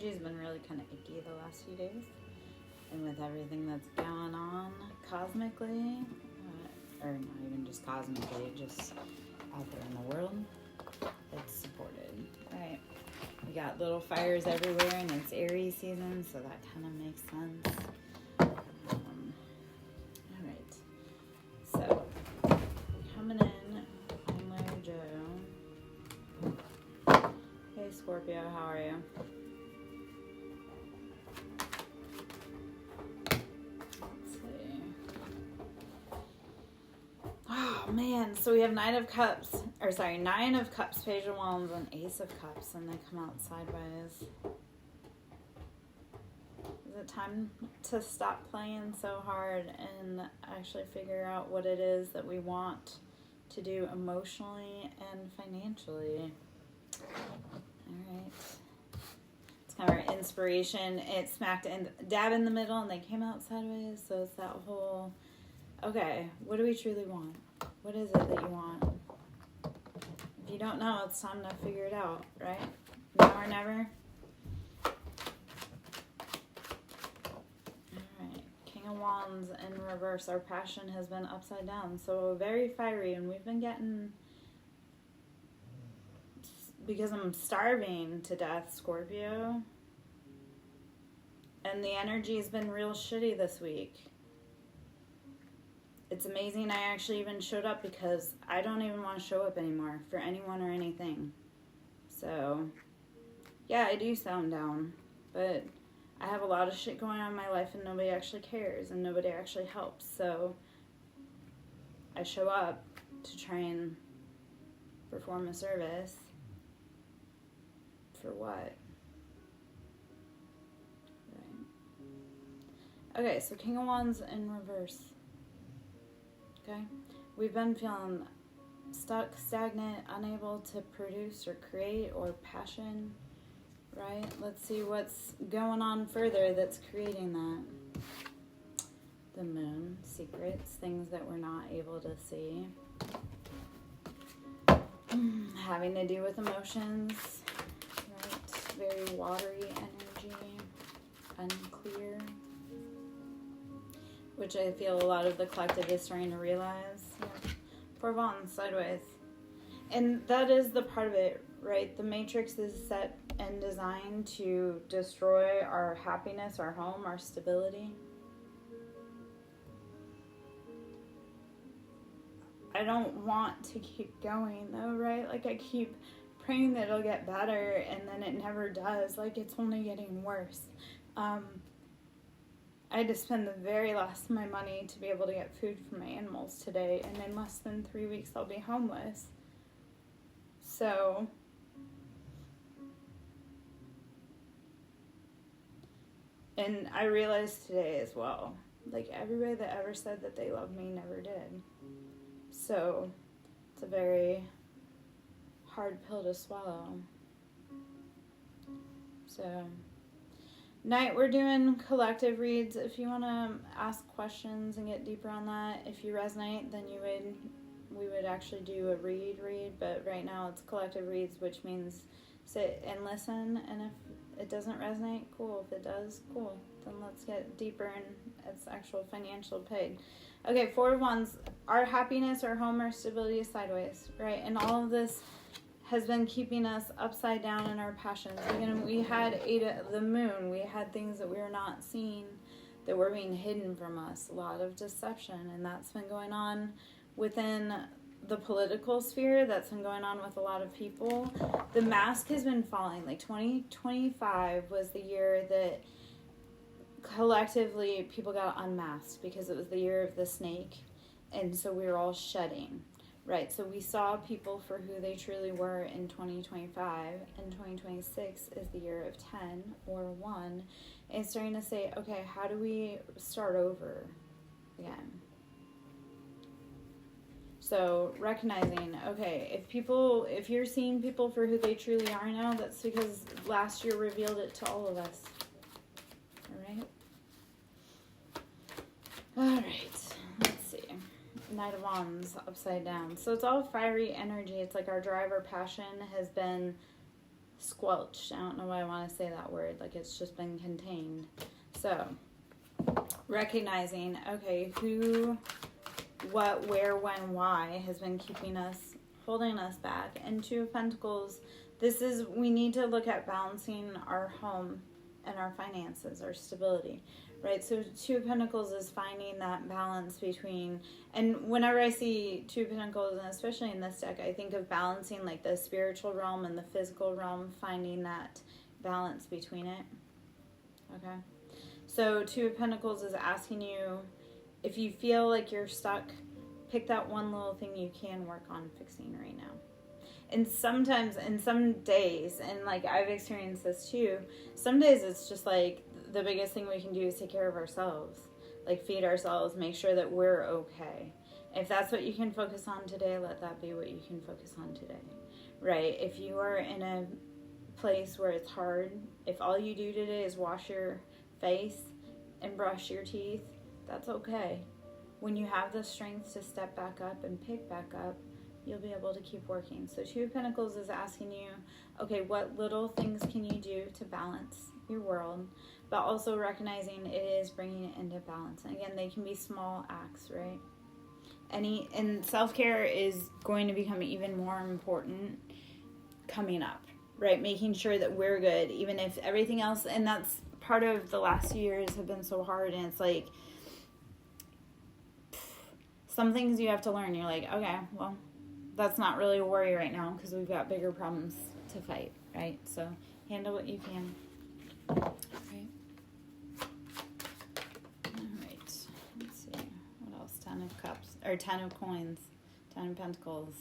energy has been really kind of icky the last few days. And with everything that's going on cosmically, or not even just cosmically, just out there in the world, it's supported, right? We got little fires everywhere, and it's Aries season, so that kind of makes sense. All right. So, coming in, I'm Larry Joe. Hey, Scorpio, how are you? Oh man, so we have Nine of Cups, Page of Wands, and Ace of Cups, and they come out sideways. Is it time to stop playing so hard and actually figure out what it is that we want to do emotionally and financially? Alright. It's kind of our inspiration. It smacked dab in the middle, and they came out sideways, so it's that whole... Okay, what do we truly want? What is it that you want? If you don't know, it's time to figure it out, right? Now or never? Alright, King of Wands in reverse. Our passion has been upside down, so very fiery, and we've been getting... Because I'm starving to death, Scorpio. And the energy has been real shitty this week. It's amazing I actually even showed up because I don't even want to show up anymore for anyone or anything. So, yeah, I do sound down. But I have a lot of shit going on in my life and nobody actually cares and nobody actually helps. So, I show up to try and perform a service. For what? Right. Okay, so King of Wands in reverse. Okay, we've been feeling stuck, stagnant, unable to produce or create or passion, right? Let's see what's going on further that's creating that. The moon, secrets, things that we're not able to see. Having to do with emotions, right? Very watery energy, unclear. Which I feel a lot of the collective is starting to realize. Yeah. Four of Wands, sideways. And that is the part of it, right? The Matrix is set and designed to destroy our happiness, our home, our stability. I don't want to keep going though, right? Like I keep praying that it'll get better and then it never does. Like it's only getting worse. I had to spend the very last of my money to be able to get food for my animals today, and in less than 3 weeks I'll be homeless. So, and I realized today as well, like everybody that ever said that they loved me never did. So, it's a very hard pill to swallow. So... Night, we're doing collective reads. If you want to ask questions and get deeper on that, if you resonate, then we would actually do a read, but right now it's collective reads, which means sit and listen, and if it doesn't resonate, cool. If it does, cool. Then let's get deeper in its actual financial peg. Okay, Four of Wands, our happiness, our home, our stability is sideways, right? And all of this has been keeping us upside down in our passions. Again, we had the moon. We had things that we were not seeing that were being hidden from us. A lot of deception, and that's been going on within the political sphere. That's been going on with a lot of people. The mask has been falling. Like 2025 was the year that collectively people got unmasked because it was the year of the snake, and so we were all shedding. Right, so we saw people for who they truly were in 2025, and 2026 is the year of 10 or 1, and starting to say, okay, how do we start over again? So recognizing, okay, if you're seeing people for who they truly are now, that's because last year revealed it to all of us. All right, let's see. Knight of Wands upside down. So it's all fiery energy. It's like our drive, our passion has been squelched. I don't know why I want to say that word. Like it's just been contained. So, recognizing, okay, who, what, where, when, why has been keeping us, holding us back. And Two of Pentacles, we need to look at balancing our home and our finances, our stability, right? So Two of Pentacles is finding that balance between, and whenever I see Two of Pentacles, and especially in this deck, I think of balancing like the spiritual realm and the physical realm, finding that balance between it. Okay. So Two of Pentacles is asking you, if you feel like you're stuck, pick that one little thing you can work on fixing right now. And sometimes, in some days, and like I've experienced this too, some days it's just like the biggest thing we can do is take care of ourselves. Like feed ourselves, make sure that we're okay. If that's what you can focus on today, let that be what you can focus on today. Right? If you are in a place where it's hard, if all you do today is wash your face and brush your teeth, that's okay. When you have the strength to step back up and pick back up, you'll be able to keep working. So Two of Pentacles is asking you, okay, what little things can you do to balance your world, but also recognizing it is bringing it into balance. And again, they can be small acts, right? And self-care is going to become even more important coming up, right? Making sure that we're good, even if everything else, and that's part of the last few years have been so hard, and it's like, some things you have to learn. You're like, okay, well, that's not really a worry right now because we've got bigger problems to fight, right? So handle what you can. Okay. All right. Let's see. What else? 10 of Cups, or 10 of Coins, 10 of Pentacles.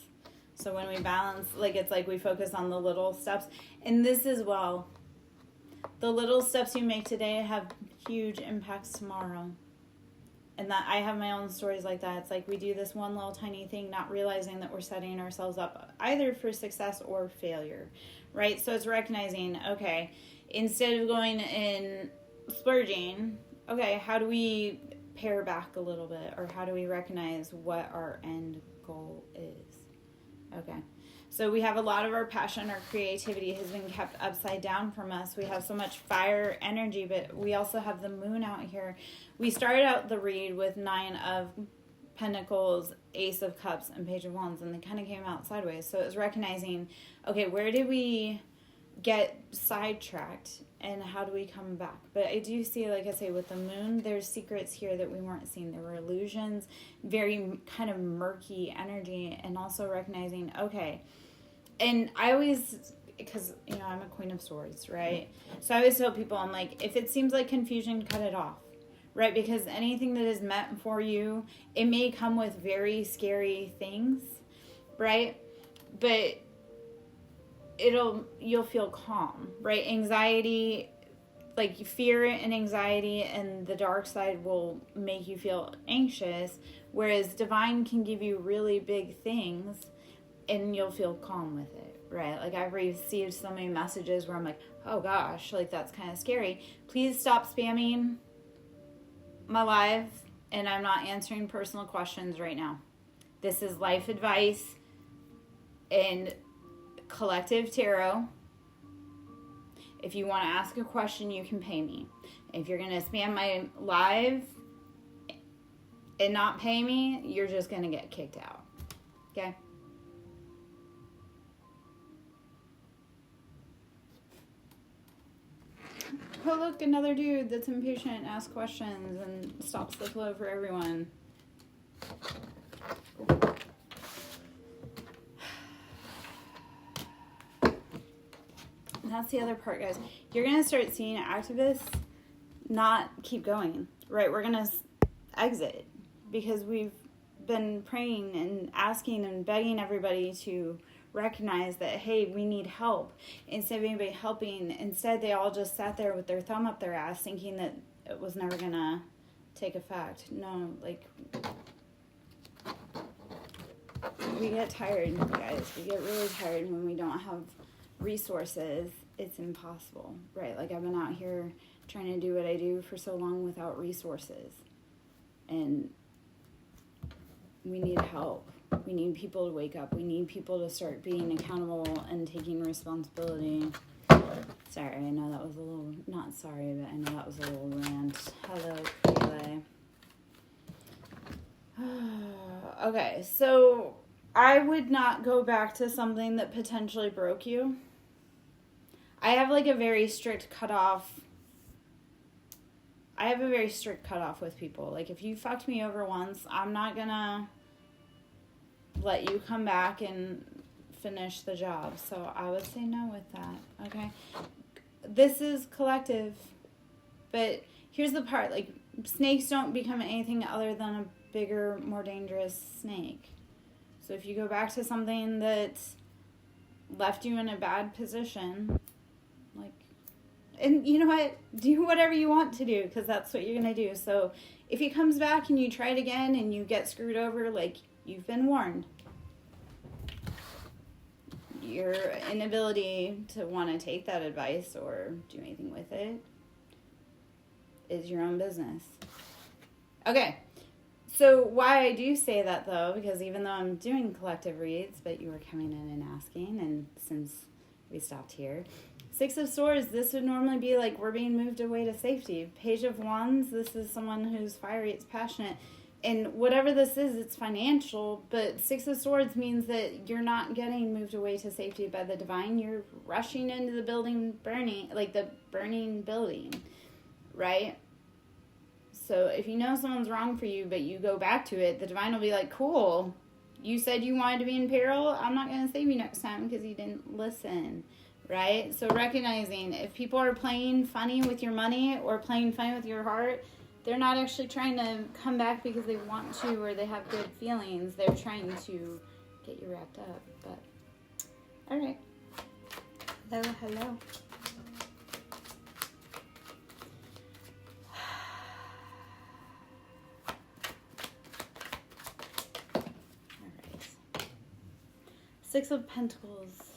So when we balance, like it's like we focus on the little steps. And this as well, the little steps you make today have huge impacts tomorrow. And that I have my own stories like that. It's like we do this one little tiny thing, not realizing that we're setting ourselves up either for success or failure, right? So it's recognizing, okay, instead of going and splurging, okay, how do we pare back a little bit? Or how do we recognize what our end goal is? Okay. So we have a lot of our passion, our creativity has been kept upside down from us. We have so much fire energy, but we also have the moon out here. We started out the read with 9 of Pentacles, Ace of Cups, and Page of Wands, and they kind of came out sideways. So it was recognizing, okay, where did we get sidetracked and how do we come back? But I do see, like I say, with the moon, there's secrets here that we weren't seeing. There were illusions, very kind of murky energy, and also recognizing, okay, and I always, because, you know, I'm a Queen of Swords, right? So I always tell people, I'm like, if it seems like confusion, cut it off, right? Because anything that is meant for you, it may come with very scary things, right? But you'll feel calm, right? Anxiety, like fear and anxiety and the dark side will make you feel anxious, whereas divine can give you really big things and you'll feel calm with it, right? Like I've received so many messages where I'm like, oh gosh, like that's kind of scary. Please stop spamming my live, and I'm not answering personal questions right now. This is life advice and collective tarot. If you want to ask a question, you can pay me. If you're going to spam my live and not pay me, you're just going to get kicked out. Okay? Oh, look, another dude that's impatient, asks questions, and stops the flow for everyone. And that's the other part, guys. You're going to start seeing activists not keep going, right? We're going to exit because we've been praying and asking and begging everybody to recognize that, hey, we need help. Instead of anybody helping, instead they all just sat there with their thumb up their ass thinking that it was never going to take effect. No, like, we get tired, guys. We get really tired when we don't have resources. It's impossible, right? Like I've been out here trying to do what I do for so long without resources, and we need help. We need people to wake up. We need people to start being accountable and taking responsibility. Sorry, I know that was a little, not sorry, but I know that was a little rant. Hello, Prele. Okay, so I would not go back to something that potentially broke you. I have like a very strict cutoff. I have a very strict cutoff with people. Like, if you fucked me over once, I'm not gonna let you come back and finish the job. So I would say no with that, okay? This is collective, but here's the part. Like, snakes don't become anything other than a bigger, more dangerous snake. So if you go back to something that left you in a bad position, like, and you know what? Do whatever you want to do, because that's what you're going to do. So if he comes back and you try it again and you get screwed over, like, you've been warned. Your inability to want to take that advice or do anything with it is your own business. Okay. So why I do say that, though, because even though I'm doing collective reads, but you were coming in and asking, and since we stopped here, Six of Swords, this would normally be like we're being moved away to safety. Page of Wands, this is someone who's fiery, it's passionate. And whatever this is, it's financial, but Six of Swords means that you're not getting moved away to safety by the divine. You're rushing into the building burning, like the burning building, right? So if you know someone's wrong for you, but you go back to it, the divine will be like, cool, you said you wanted to be in peril. I'm not going to save you next time because you didn't listen, right? So recognizing if people are playing funny with your money or playing funny with your heart, they're not actually trying to come back because they want to or they have good feelings. They're trying to get you wrapped up. But, all right. Hello. Six of Pentacles.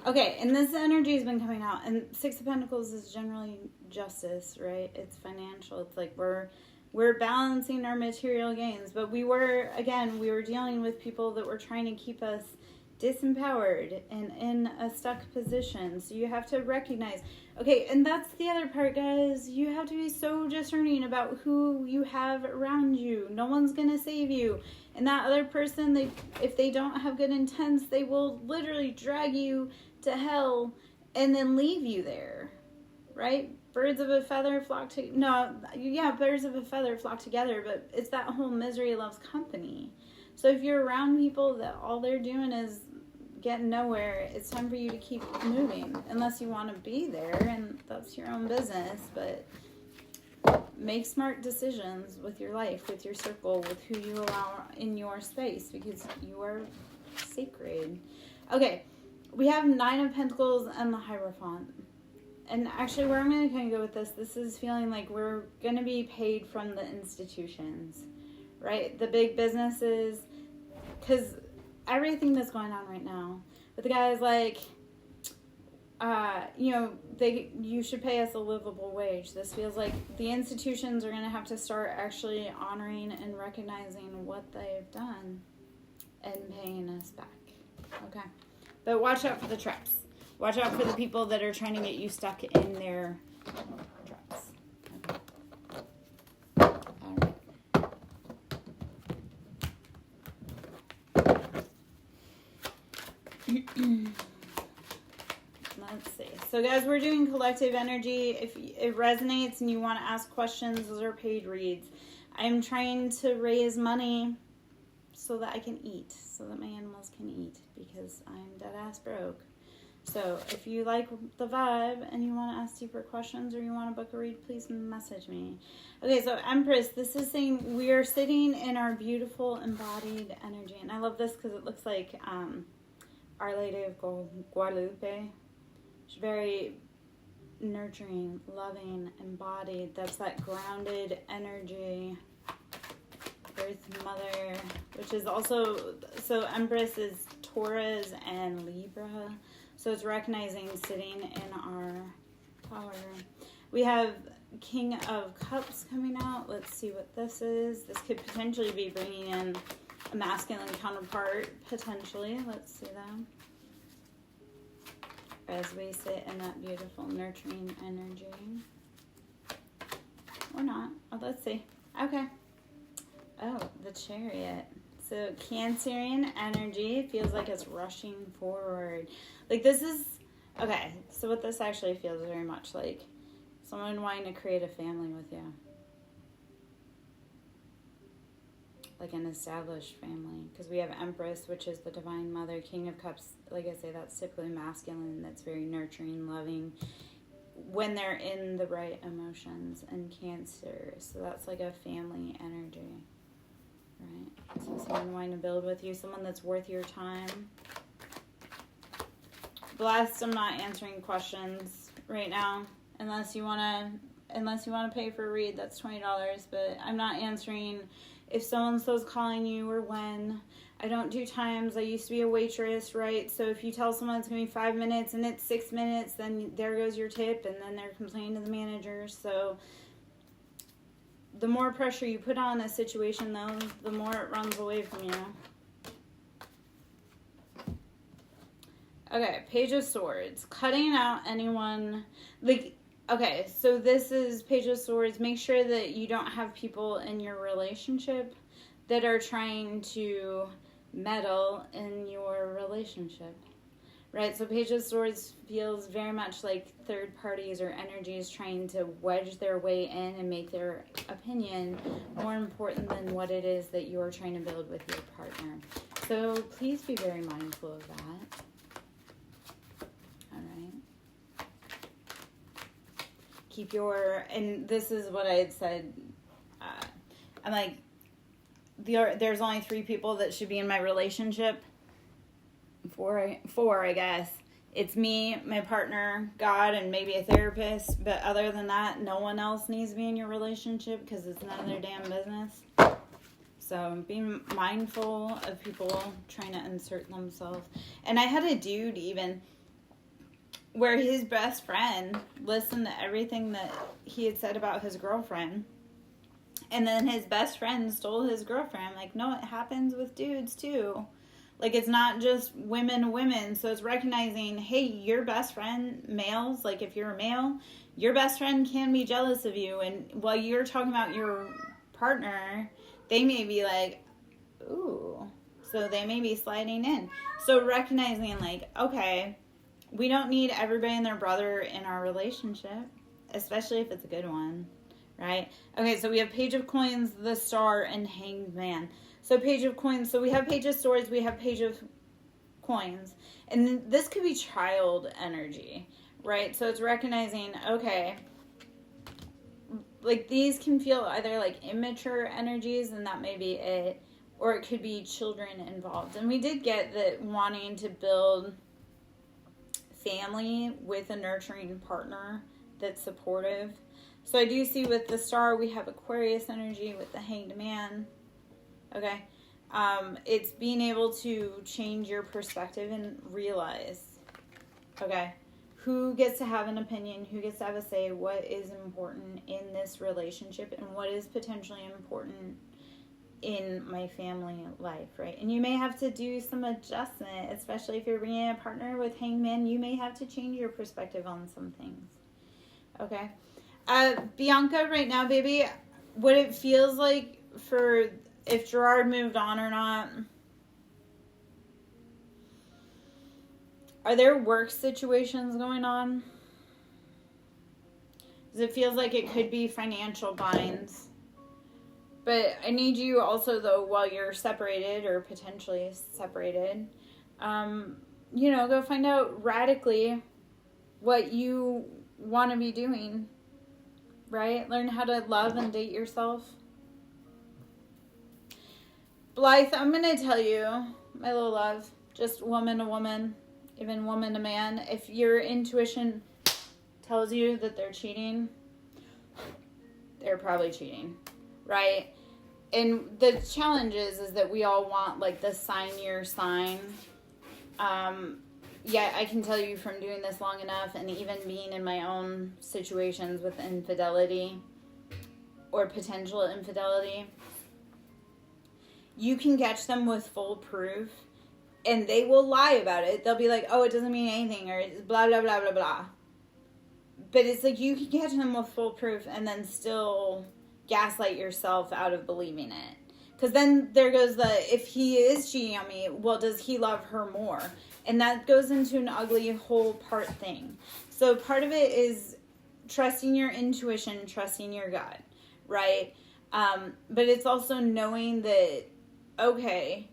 Okay, and this energy has been coming out, and Six of Pentacles is generally justice, right? It's financial. It's like we're balancing our material gains, but we were dealing with people that were trying to keep us disempowered and in a stuck position. So you have to recognize, okay, and that's the other part, guys. You have to be so discerning about who you have around you. No one's going to save you. And that other person, if they don't have good intents, they will literally drag you to hell and then leave you there, right? Birds of a feather flock birds of a feather flock together, but it's that whole misery loves company. So if you're around people that all they're doing is getting nowhere, it's time for you to keep moving, unless you want to be there, and that's your own business. But make smart decisions with your life, with your circle, with who you allow in your space, because you are sacred. Okay, we have Nine of Pentacles and the Hierophant. And actually, where I'm going to kind of go with this is feeling like we're going to be paid from the institutions, right? The big businesses, because everything that's going on right now, but the guys like, you should pay us a livable wage. This feels like the institutions are going to have to start actually honoring and recognizing what they've done and paying us back. Okay. But watch out for the traps. Watch out for the people that are trying to get you stuck in their traps. Okay. All right. Let's see. So, guys, we're doing collective energy. If it resonates and you want to ask questions, those are paid reads. I'm trying to raise money so that I can eat, so that my animals can eat, because I'm dead ass broke. So if you like the vibe and you want to ask deeper questions or you want to book a read, please message me. Okay, so Empress, this is saying we are sitting in our beautiful embodied energy. And I love this because it looks like Our Lady of Guadalupe. She's very nurturing, loving, embodied. That's that grounded energy. Earth Mother, which is also, so Empress is Taurus and Libra. So it's recognizing sitting in our power. We have King of Cups coming out. Let's see what this is. This could potentially be bringing in a masculine counterpart, potentially. Let's see that. as we sit in that beautiful nurturing energy. Or not. Oh, let's see. Okay. Oh, the Chariot. So Cancerian energy feels like it's rushing forward. Like this is, okay, so what this actually feels very much like someone wanting to create a family with you. Like an established family. Because we have Empress, which is the Divine Mother. King of Cups, like I say, that's typically masculine. That's very nurturing, loving. When they're in the right emotions. And Cancer. So that's like a family energy. Right? So someone wanting to build with you. Someone that's worth your time. Blessed, I'm not answering questions right now. Unless you want to pay for a read, that's $20. But I'm not answering if so-and-so's calling you or when. I don't do times. I used to be a waitress, right? So if you tell someone it's going to be 5 minutes and it's 6 minutes, then there goes your tip, and then they're complaining to the manager. So the more pressure you put on a situation, though, the more it runs away from you. Okay, Page of Swords. Cutting out anyone, like, okay, so this is Page of Swords. Make sure that you don't have people in your relationship that are trying to meddle in your relationship, right? So Page of Swords feels very much like third parties or energies trying to wedge their way in and make their opinion more important than what it is that you're trying to build with your partner. So please be very mindful of that. Keep your, and this is what I had said, I'm like, there's only 3 people that should be in my relationship. Four, I guess. It's me, my partner, God, and maybe a therapist. But other than that, no one else needs to be in your relationship because it's none of their damn business. So be mindful of people trying to insert themselves. And I had a dude even where his best friend listened to everything that he had said about his girlfriend. And then his best friend stole his girlfriend. Like, no, it happens with dudes too. Like, it's not just women to women. So it's recognizing, hey, your best friend, males, like if you're a male, your best friend can be jealous of you. And while you're talking about your partner, they may be like, ooh. So they may be sliding in. So recognizing, like, okay, we don't need everybody and their brother in our relationship, especially if it's a good one, right? Okay, so we have Page of Coins, the Star, and Hanged Man. So Page of Coins, so we have Page of Swords, we have Page of Coins. And this could be child energy, right? So it's recognizing, okay, like these can feel either like immature energies, and that may be it, or it could be children involved. And we did get that wanting to build family with a nurturing partner that's supportive. So I do see with the Star, we have Aquarius energy with the Hanged Man. Okay. It's being able to change your perspective and realize, okay, who gets to have an opinion, who gets to have a say, what is important in this relationship, and what is potentially important in my family life, right? And you may have to do some adjustment, especially if you're bringing a partner with Hangman. You may have to change your perspective on some things. Okay. Bianca, right now, baby, what it feels like for if Gerard moved on or not. Are there work situations going on? Because it feels like it could be financial binds. But I need you also, though, while you're separated or potentially separated, go find out radically what you want to be doing, right? Learn how to love and date yourself. Blythe, I'm going to tell you, my little love, just woman to woman, even woman to man, if your intuition tells you that they're cheating, they're probably cheating, right? And the challenge is that we all want, like, the sign your sign. Yeah, I can tell you from doing this long enough and even being in my own situations with infidelity or potential infidelity, you can catch them with full proof And they will lie about it. They'll be like, oh, it doesn't mean anything, or blah, blah, blah, blah, blah. But it's like you can catch them with full proof and then still gaslight yourself out of believing it. Because then there goes if he is cheating on me, well, does he love her more? And that goes into an ugly whole part thing. So part of it is trusting your intuition, trusting your gut, right? But it's also knowing that, okay,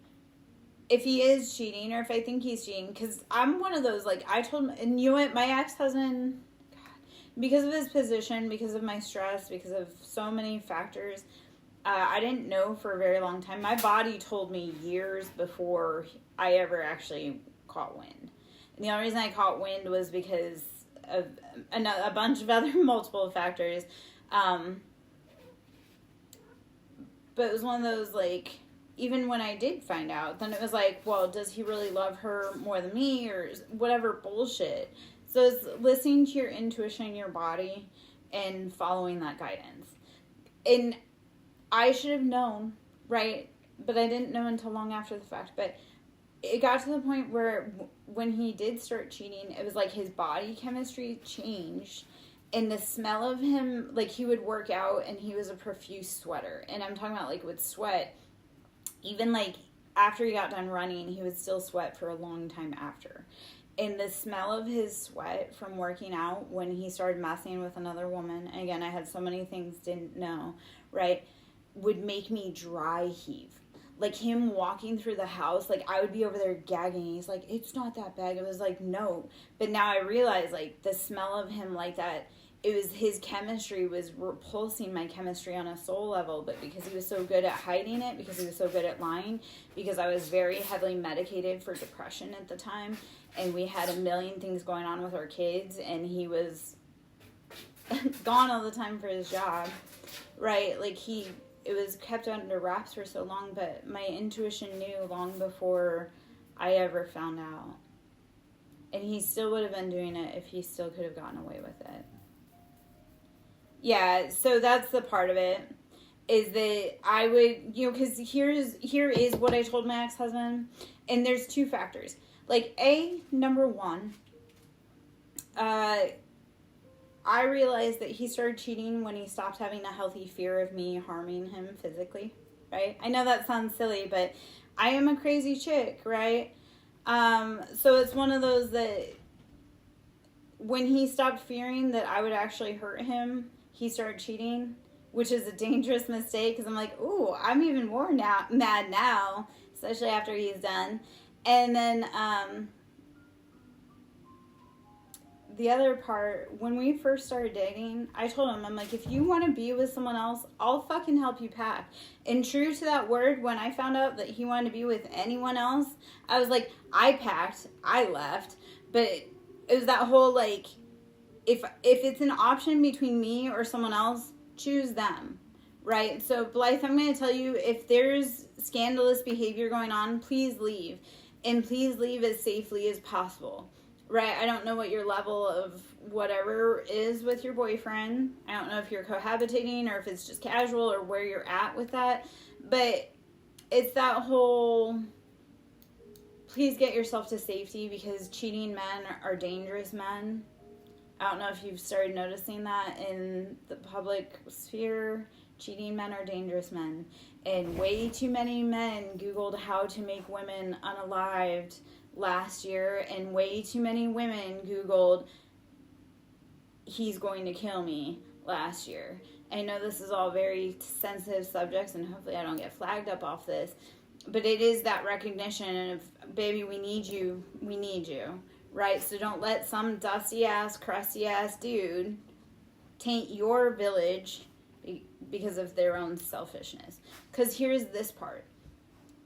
if he is cheating or if I think he's cheating, because I'm one of those, like, I told him, and you know what, my ex-husband, because of his position, because of my stress, because of so many factors, I didn't know for a very long time. My body told me years before I ever actually caught wind. And the only reason I caught wind was because of a bunch of other multiple factors. But it was one of those, like, even when I did find out, then it was like, well, does he really love her more than me, or whatever bullshit. So it's listening to your intuition in your body and following that guidance. And I should have known, right? But I didn't know until long after the fact. But it got to the point where when he did start cheating, it was like his body chemistry changed. And the smell of him, like, he would work out and he was a profuse sweater. And I'm talking about, like, with sweat. Even, like, after he got done running, he would still sweat for a long time after. And the smell of his sweat from working out when he started messing with another woman, and again, I had so many things didn't know, right, would make me dry heave. Like, him walking through the house, like, I would be over there gagging. He's like, it's not that bad. It was like, no. But now I realize, like, the smell of him like that, it was his chemistry was repulsing my chemistry on a soul level. But because he was so good at hiding it, because he was so good at lying, because I was very heavily medicated for depression at the time, and we had a million things going on with our kids, and he was gone all the time for his job, right? Like, it was kept under wraps for so long, but my intuition knew long before I ever found out. And he still would have been doing it if he still could have gotten away with it. Yeah, so that's the part of it, is that I would, because here is what I told my ex-husband, and there's two factors. Like, number one, I realized that he started cheating when he stopped having a healthy fear of me harming him physically, right? I know that sounds silly, but I am a crazy chick, right? So it's one of those that when he stopped fearing that I would actually hurt him, he started cheating, which is a dangerous mistake, because I'm like, ooh, I'm even more mad now, especially after he's done. And then the other part, when we first started dating, I told him, I'm like, if you want to be with someone else, I'll fucking help you pack. And true to that word, when I found out that he wanted to be with anyone else, I was like, I packed, I left. But it was that whole, like, if it's an option between me or someone else, choose them, right? So, Blythe, I'm going to tell you, if there's scandalous behavior going on, please leave. And please leave as safely as possible, right? I don't know what your level of whatever is with your boyfriend. I don't know if you're cohabitating or if it's just casual or where you're at with that. But it's that whole, please get yourself to safety, because cheating men are dangerous men. I don't know if you've started noticing that in the public sphere. Cheating men are dangerous men. And way too many men Googled how to make women unalived last year. And way too many women Googled, he's going to kill me last year. I know this is all very sensitive subjects, and hopefully I don't get flagged up off this. But it is that recognition of, baby, we need you. We need you. Right? So don't let some dusty-ass, crusty-ass dude taint your village because of their own selfishness. Because here's this part.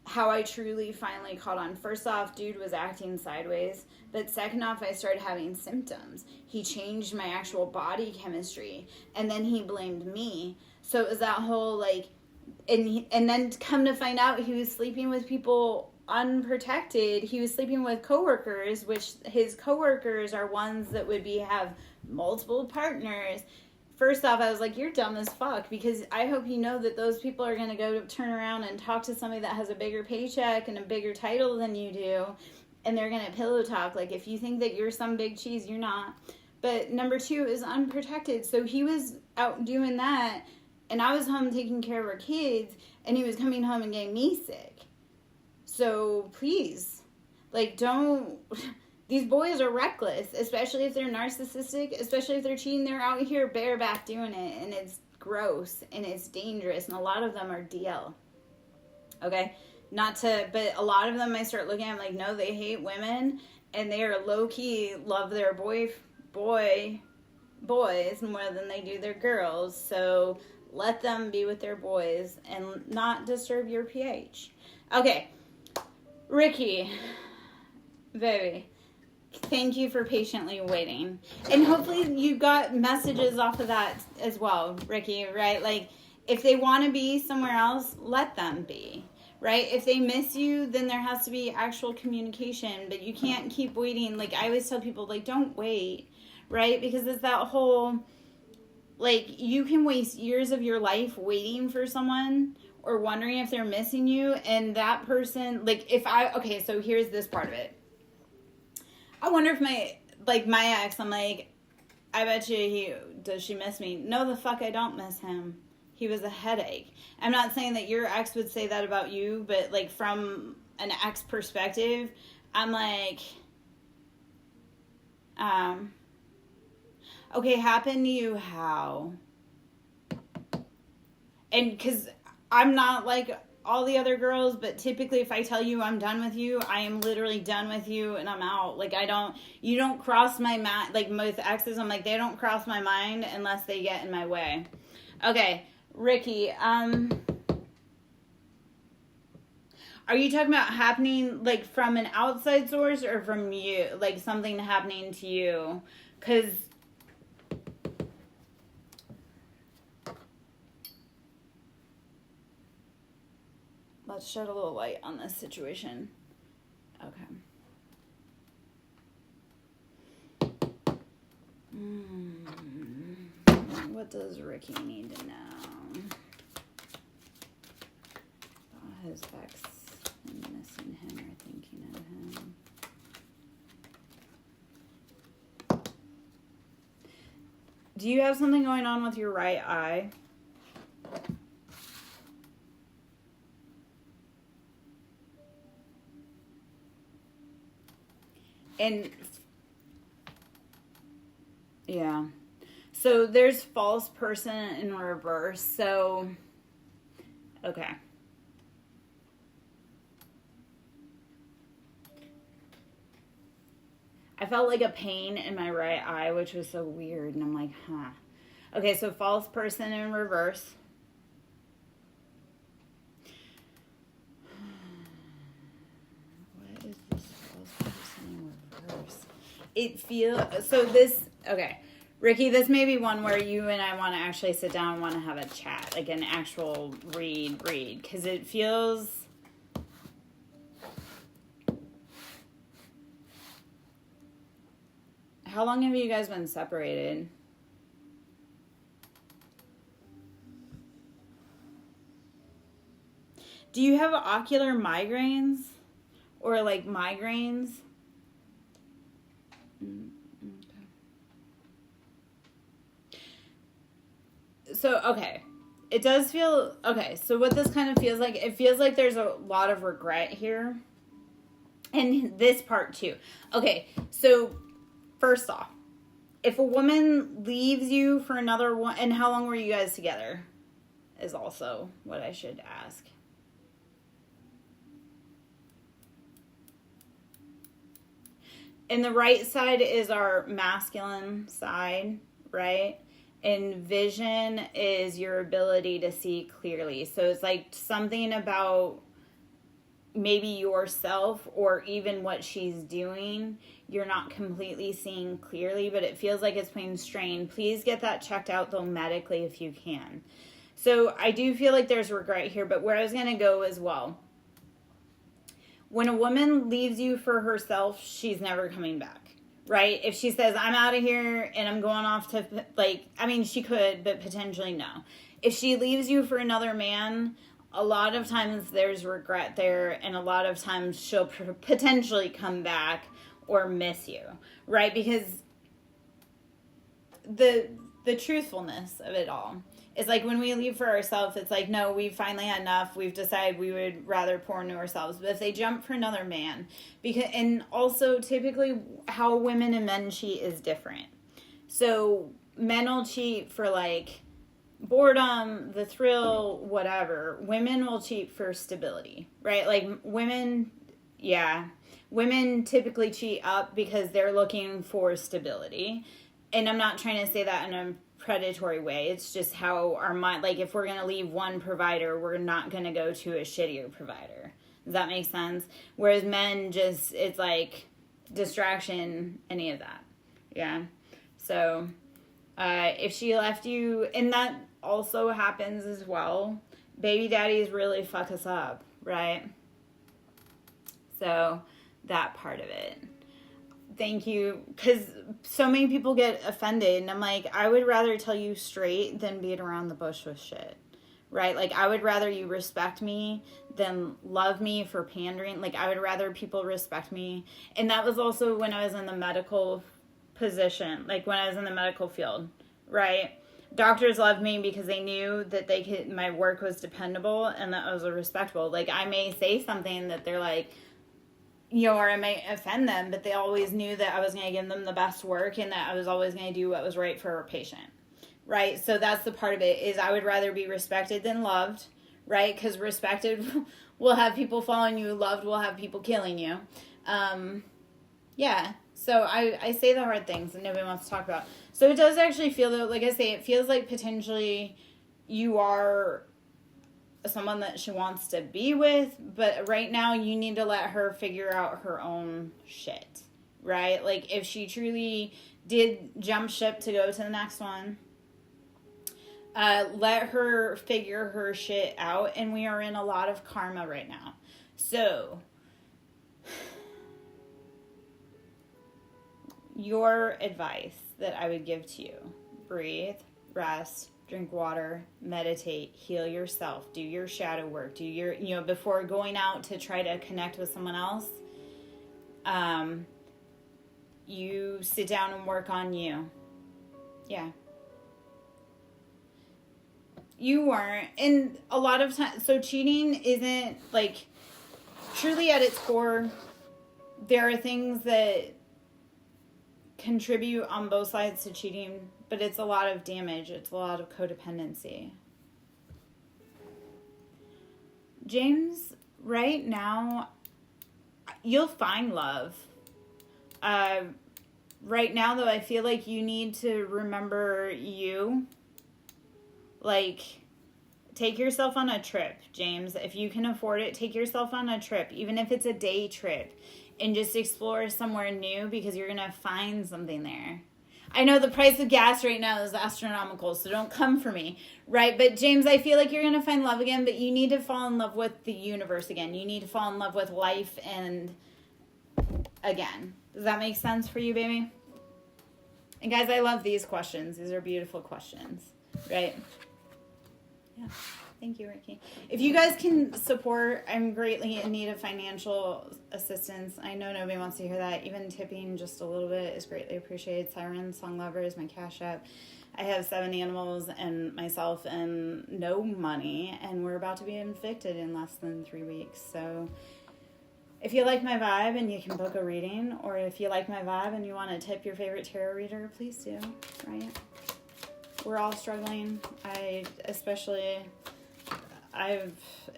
How I truly finally caught on. First off, dude was acting sideways. But second off, I started having symptoms. He changed my actual body chemistry. And then he blamed me. So it was that whole, like... And then come to find out, he was sleeping with people unprotected. He was sleeping with coworkers, which his coworkers are ones that would have multiple partners first off, I was like, you're dumb as fuck, because I hope you know that those people are going to go turn around and talk to somebody that has a bigger paycheck and a bigger title than you do, and they're going to pillow talk. Like, if you think that you're some big cheese, you're not. But number two is unprotected. So he was out doing that, and I was home taking care of our kids, and he was coming home and getting me sick. So please, like, don't... These boys are reckless, especially if they're narcissistic, especially if they're cheating. They're out here bareback doing it, and it's gross, and it's dangerous, and a lot of them are DL. Okay? But a lot of them, I start looking at them like, no, they hate women, and they are low-key love their boys more than they do their girls. So let them be with their boys and not disturb your pH. Okay. Ricky, baby, thank you for patiently waiting. And hopefully you got messages off of that as well, Ricky, right? Like, if they want to be somewhere else, let them be, right? If they miss you, then there has to be actual communication, but you can't keep waiting. Like, I always tell people, like, don't wait, right? Because it's that whole, like, you can waste years of your life waiting for someone or wondering if they're missing you, and that person, like, okay, so here's this part of it. I wonder if my ex, I'm like, I bet you does she miss me? No, the fuck I don't miss him. He was a headache. I'm not saying that your ex would say that about you, but, like, from an ex perspective, I'm like, okay, happened to you how? And because I'm not like all the other girls, but typically if I tell you I'm done with you, I am literally done with you and I'm out. Like, you don't cross my mind. Like, with exes, I'm like, they don't cross my mind unless they get in my way. Okay, Ricky, are you talking about happening, like, from an outside source or from you? Like, something happening to you? Because let's shed a little light on this situation. Okay. What does Ricky need to know? About his ex and missing him or thinking of him. Do you have something going on with your right eye? And yeah, so there's false person in reverse. So, okay. I felt like a pain in my right eye, which was so weird. And I'm like, huh. Okay, so false person in reverse. What is this false person in reverse? It feels, so this, okay. Ricky, this may be one where you and I want to actually sit down and want to have a chat, like an actual read, because it feels... How long have you guys been separated? Do you have ocular migraines? Or like migraines? Okay. So, okay. It does feel... Okay, so what this kind of feels like, it feels like there's a lot of regret here. And this part too. Okay, so... First off, if a woman leaves you for another one, and how long were you guys together is also what I should ask. And the right side is our masculine side, right? And vision is your ability to see clearly. So it's like something about maybe yourself or even what she's doing, you're not completely seeing clearly, but it feels like it's putting strain. Please get that checked out though medically if you can. So I do feel like there's regret here, but where I was going to go as well. When a woman leaves you for herself, she's never coming back, right? If she says, I'm out of here and I'm going off to, like, I mean, she could, but potentially no. If she leaves you for another man, a lot of times there's regret there, and a lot of times she'll potentially come back or miss you, right? Because the truthfulness of it all is like when we leave for ourselves, it's like, no, we've finally had enough. We've decided we would rather pour into ourselves. But if they jump for another man, and also typically how women and men cheat is different. So men will cheat for like boredom, the thrill, whatever. Women will cheat for stability, right? Like women typically cheat up because they're looking for stability. And I'm not trying to say that in a predatory way. It's just how our mind, like if we're going to leave one provider, we're not going to go to a shittier provider. Does that make sense? Whereas men just, it's like distraction, any of that. Yeah. So if she left you, and that also happens as well, baby daddies really fuck us up, right? So that part of it. Thank you, because so many people get offended, and I'm like, I would rather tell you straight than beat around the bush with shit, right? Like, I would rather you respect me than love me for pandering. Like, I would rather people respect me, and that was also when I was in the medical position, like when I was in the medical field, right? Doctors loved me because they knew that my work was dependable and that I was respectable. Like, I may say something that they're like, or I might offend them, but they always knew that I was going to give them the best work and that I was always going to do what was right for a patient, right? So that's the part of it, is I would rather be respected than loved, right? Because respected will have people following you, loved will have people killing you. Yeah, so I say the hard things that nobody wants to talk about. So it does actually feel, though, like I say, it feels like potentially you are someone that she wants to be with, but right now you need to let her figure out her own shit, right? Like if she truly did jump ship to go to the next one, let her figure her shit out, and we are in a lot of karma right now. So your advice that I would give to you: breathe, rest, drink water, meditate, heal yourself, do your shadow work, do your, before going out to try to connect with someone else, you sit down and work on you. Yeah. You weren't. And a lot of times, so cheating isn't like, truly at its core, there are things that contribute on both sides to cheating, but it's a lot of damage. It's a lot of codependency. James, right now, you'll find love. Right now, though, I feel like you need to remember you. Like, take yourself on a trip, James. If you can afford it, take yourself on a trip, even if it's a day trip, and just explore somewhere new, because you're going to find something there. I know the price of gas right now is astronomical, so don't come for me, right? But James, I feel like you're going to find love again, but you need to fall in love with the universe again. You need to fall in love with life and again. Does that make sense for you, baby? And guys, I love these questions. These are beautiful questions, right? Yeah. Thank you, Ricky. If you guys can support, I'm greatly in need of financial assistance. I know nobody wants to hear that. Even tipping just a little bit is greatly appreciated. Siren Song Lover is my Cash App. I have 7 animals and myself and no money, and we're about to be evicted in less than 3 weeks. So if you like my vibe and you can book a reading, or if you like my vibe and you want to tip your favorite tarot reader, please do, right? We're all struggling.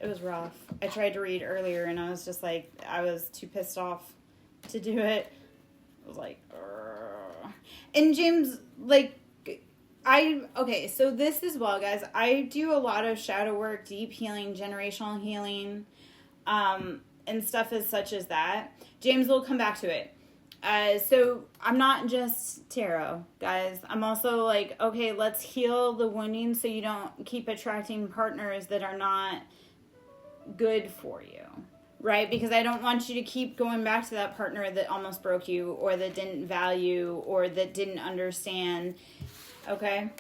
It was rough. I tried to read earlier and I was just like, I was too pissed off to do it. I was like, Urgh. And James, like, so this as well, guys, I do a lot of shadow work, deep healing, generational healing, and stuff as such as that. James will come back to it. So I'm not just tarot, guys. I'm also like, okay, let's heal the wounding so you don't keep attracting partners that are not good for you, right? Because I don't want you to keep going back to that partner that almost broke you, or that didn't value, or that didn't understand, okay?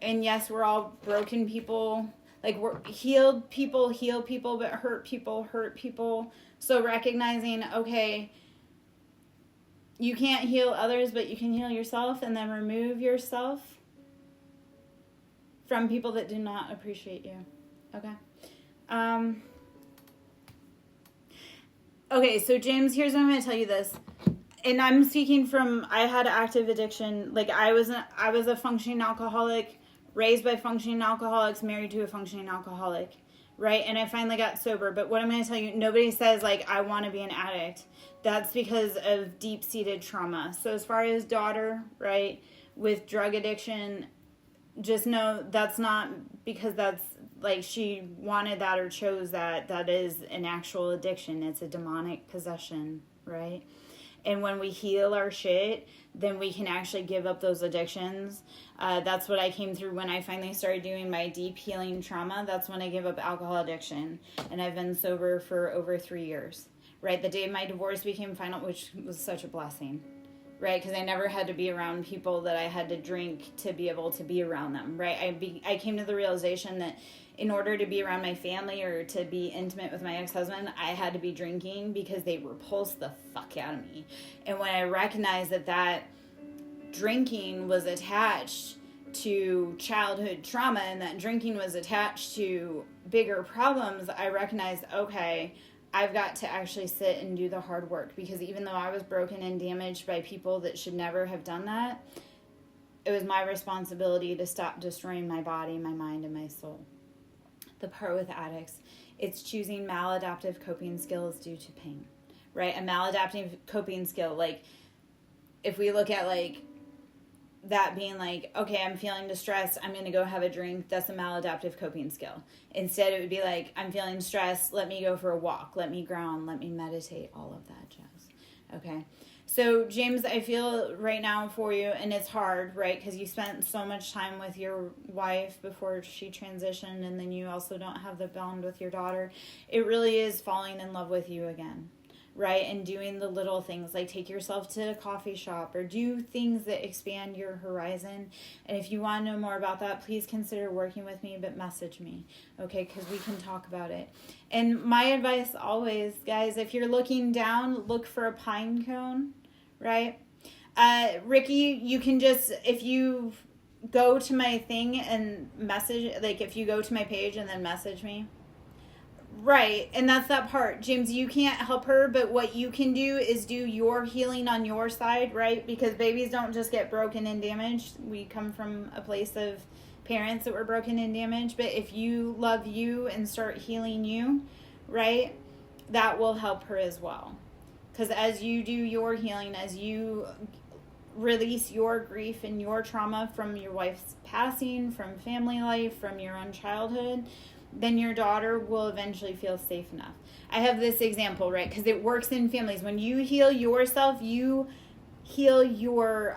And yes, we're all broken people. Like, we're healed people heal people, but hurt people hurt people. So recognizing, okay, you can't heal others, but you can heal yourself, and then remove yourself from people that do not appreciate you. Okay? Okay, so James, here's what I'm going to tell you this. And I'm speaking from, I had active addiction. Like, I was a functioning alcoholic, raised by functioning alcoholics, married to a functioning alcoholic, right? And I finally got sober. But what I'm going to tell you, nobody says, like, I want to be an addict. That's because of deep-seated trauma. So as far as daughter, right, with drug addiction, just know that's not because that's, like, she wanted that or chose that. That is an actual addiction. It's a demonic possession, right? And when we heal our shit, then we can actually give up those addictions. That's what I came through when I finally started doing my deep healing trauma. That's when I gave up alcohol addiction. And I've been sober for over 3 years, right? The day my divorce became final, which was such a blessing, right? Because I never had to be around people that I had to drink to be able to be around them, right? I came to the realization that in order to be around my family or to be intimate with my ex-husband, I had to be drinking because they repulsed the fuck out of me. And when I recognized that drinking was attached to childhood trauma and that drinking was attached to bigger problems, I recognized, okay, I've got to actually sit and do the hard work, because even though I was broken and damaged by people that should never have done that, it was my responsibility to stop destroying my body, my mind, and my soul. The part with addicts, it's choosing maladaptive coping skills due to pain, right? A maladaptive coping skill, like, if we look at, like, that being like, okay, I'm feeling distressed, I'm going to go have a drink, that's a maladaptive coping skill. Instead, it would be like, I'm feeling stressed, let me go for a walk, let me ground, let me meditate, all of that jazz, okay? So, James, I feel right now for you, and it's hard, right? Because you spent so much time with your wife before she transitioned, and then you also don't have the bond with your daughter. It really is falling in love with you again, right? And doing the little things, like take yourself to a coffee shop or do things that expand your horizon. And if you want to know more about that, please consider working with me, but message me, okay? Because we can talk about it. And my advice always, guys, if you're looking down, look for a pine cone, right? Ricky, you can just, if you go to my thing and message, like if you go to my page and then message me, right, and that's that part. James, you can't help her, but what you can do is do your healing on your side, right? Because babies don't just get broken and damaged. We come from a place of parents that were broken and damaged. But if you love you and start healing you, right, that will help her as well. Because as you do your healing, as you release your grief and your trauma from your wife's passing, from family life, from your own childhood, then your daughter will eventually feel safe enough. I have this example, right? Because it works in families. When you heal yourself, you heal your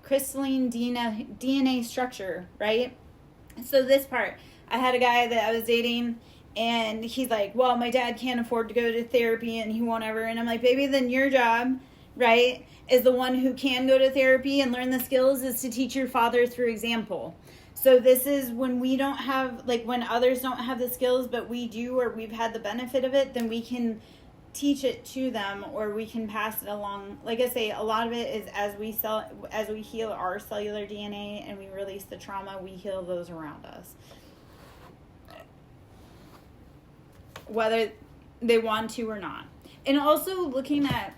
crystalline DNA structure, right? So this part, I had a guy that I was dating, and he's like, well, my dad can't afford to go to therapy, and he won't ever. And I'm like, baby, then your job, right, is the one who can go to therapy and learn the skills, is to teach your father through example. So this is when we don't have, like when others don't have the skills, but we do, or we've had the benefit of it, then we can teach it to them, or we can pass it along. Like I say, a lot of it is as we heal our cellular DNA and we release the trauma, we heal those around us, whether they want to or not. And also looking at,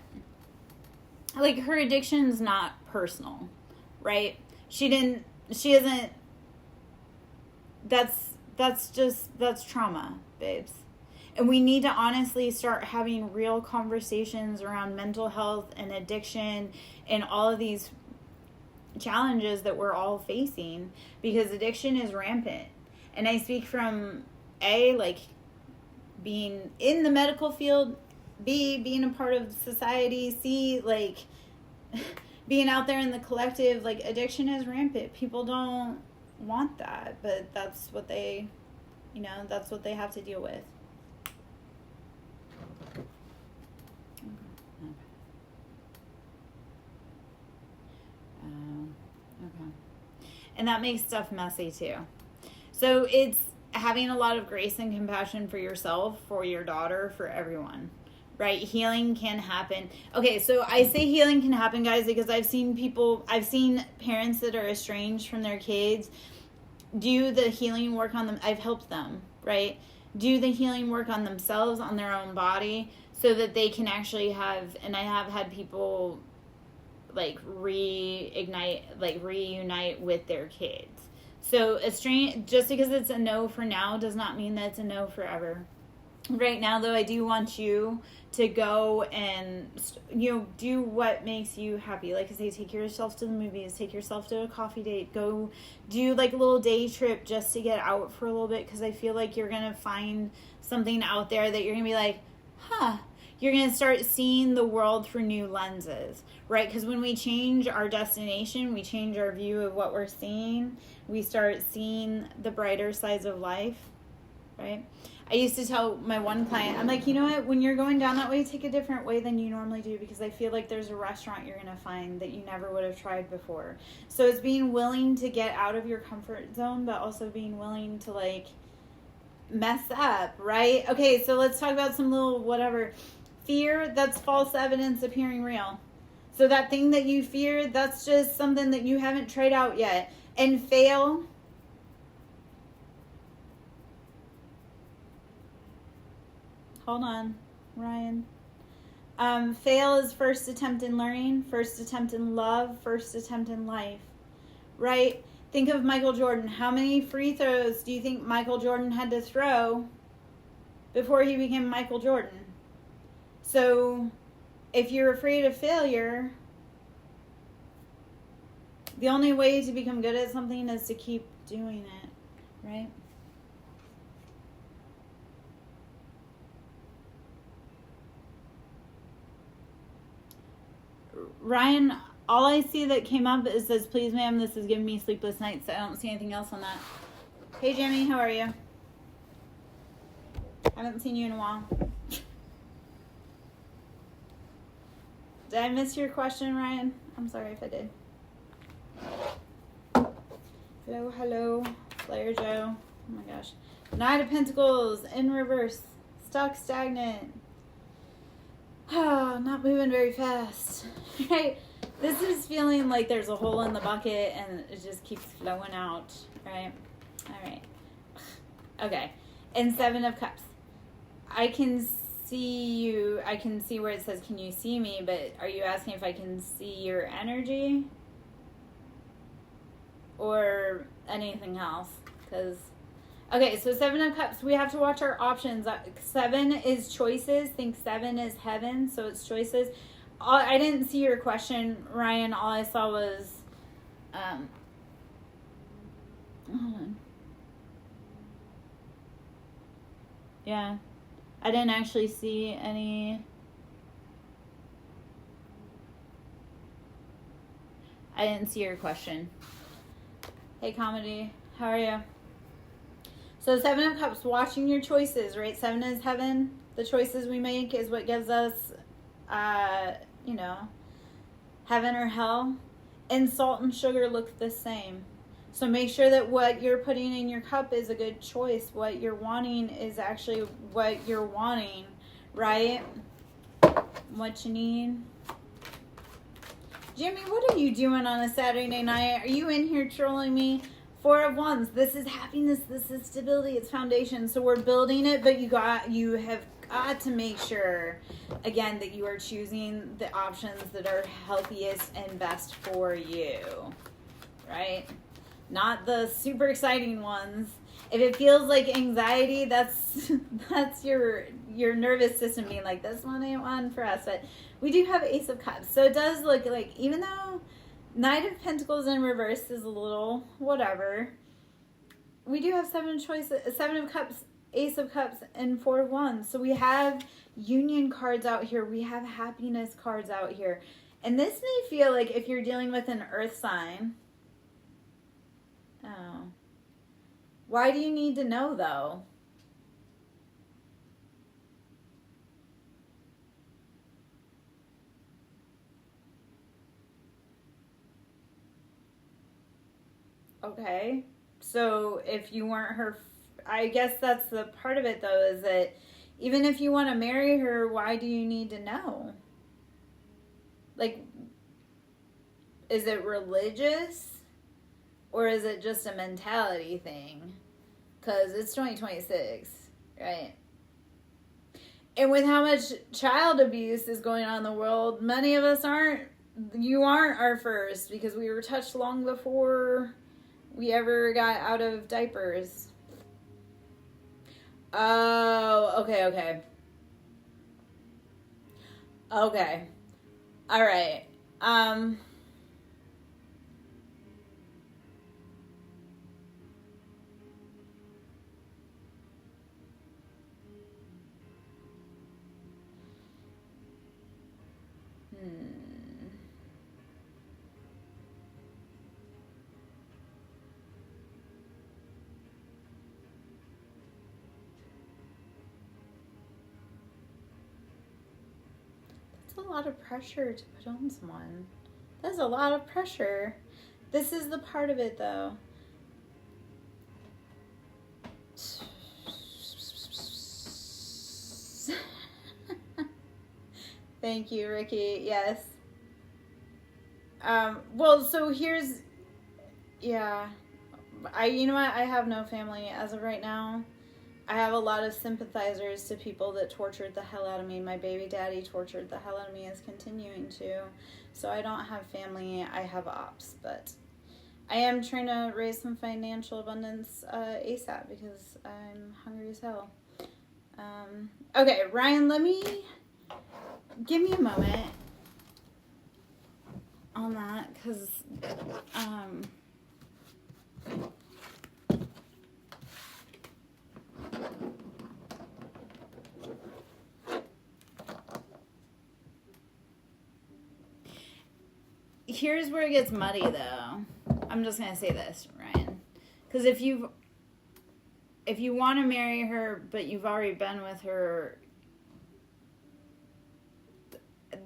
like, her addiction is not personal, right? She isn't. That's trauma, babes. And we need to honestly start having real conversations around mental health and addiction and all of these challenges that we're all facing, because addiction is rampant. And I speak from A, like being in the medical field, B, being a part of society, C, like being out there in the collective. Like, addiction is rampant. People don't want that, but that's what they have to deal with. And that makes stuff messy too. So it's having a lot of grace and compassion for yourself, for your daughter, for everyone. Right? Healing can happen. Okay, so I say healing can happen, guys, because I've seen parents that are estranged from their kids do the healing work on them. I've helped them, right? Do the healing work on themselves, on their own body, so that they can actually have, and I have had people like reunite with their kids. So just because it's a no for now does not mean that it's a no forever. Right now, though, I do want you to go and, do what makes you happy. Like I say, take yourself to the movies, take yourself to a coffee date, go do like a little day trip just to get out for a little bit, because I feel like you're going to find something out there that you're going to be like, you're going to start seeing the world through new lenses, right? Because when we change our destination, we change our view of what we're seeing. We start seeing the brighter sides of life, right? I used to tell my one client, I'm like, you know what? When you're going down that way, take a different way than you normally do, because I feel like there's a restaurant you're going to find that you never would have tried before. So it's being willing to get out of your comfort zone, but also being willing to like mess up, right? Okay, so let's talk about some little whatever. Fear, that's false evidence appearing real. So that thing that you fear, that's just something that you haven't tried out yet. And fail. Hold on, Ryan. Fail is first attempt in learning, first attempt in love, first attempt in life, right? Think of Michael Jordan. How many free throws do you think Michael Jordan had to throw before he became Michael Jordan? So if you're afraid of failure, the only way to become good at something is to keep doing it, right? Ryan, all I see that came up is says, please ma'am, this is giving me sleepless nights. I don't see anything else on that. Hey Jimmy, how are you? Haven't seen you in a while. Did I miss your question, Ryan? I'm sorry if I did. Hello, Slayer Joe. Oh my gosh. Knight of Pentacles in reverse. Stuck, stagnant. Not moving very fast. Right? This is feeling like there's a hole in the bucket and it just keeps flowing out. Right? Alright. Okay. And Seven of Cups. I can see you. I can see where it says, can you see me? But are you asking if I can see your energy? Or anything else? Because... Okay, so Seven of Cups, we have to watch our options. 7 is choices. Think 7 is heaven, so it's choices. I didn't see your question, Ryan. All I saw was... hold on. Yeah. I didn't actually see any... I didn't see your question. Hey, Comedy. How are you? So 7 of Cups, watching your choices, right? 7 is heaven. The choices we make is what gives us, heaven or hell. And salt and sugar look the same. So make sure that what you're putting in your cup is a good choice. What you're wanting is actually what you're wanting, right? What you need. Jimmy, what are you doing on a Saturday night? Are you in here trolling me? 4 of Wands. This is happiness. This is stability. It's foundation. So we're building it, but you have got to make sure, again, that you are choosing the options that are healthiest and best for you, right? Not the super exciting ones. If it feels like anxiety, that's your nervous system being like, this one ain't one for us. But we do have Ace of Cups. So it does look like, even though Knight of Pentacles in reverse is a little whatever, we do have 7 of Cups, Ace of Cups, and 4 of Wands. So we have union cards out here. We have happiness cards out here. And this may feel like if you're dealing with an earth sign. Oh. Why do you need to know, though? Okay. So if you weren't her, I guess that's the part of it though, is that even if you want to marry her, why do you need to know? Like, is it religious or is it just a mentality thing? Because it's 2026, right? And with how much child abuse is going on in the world, many of us you aren't our first, because we were touched long before we ever got out of diapers. Oh, okay. Okay. All right. That's a lot of pressure to put on someone. That's a lot of pressure. This is the part of it, though. Thank you, Ricky. Yes. Well, so here's, yeah. You know what? I have no family as of right now. I have a lot of sympathizers to people that tortured the hell out of me. My baby daddy tortured the hell out of me, is continuing to. So I don't have family. I have ops, but I am trying to raise some financial abundance ASAP because I'm hungry as hell. Okay, Ryan, give me a moment on that, because here's where it gets muddy, though. I'm just gonna say this, Ryan, because if you want to marry her but you've already been with her,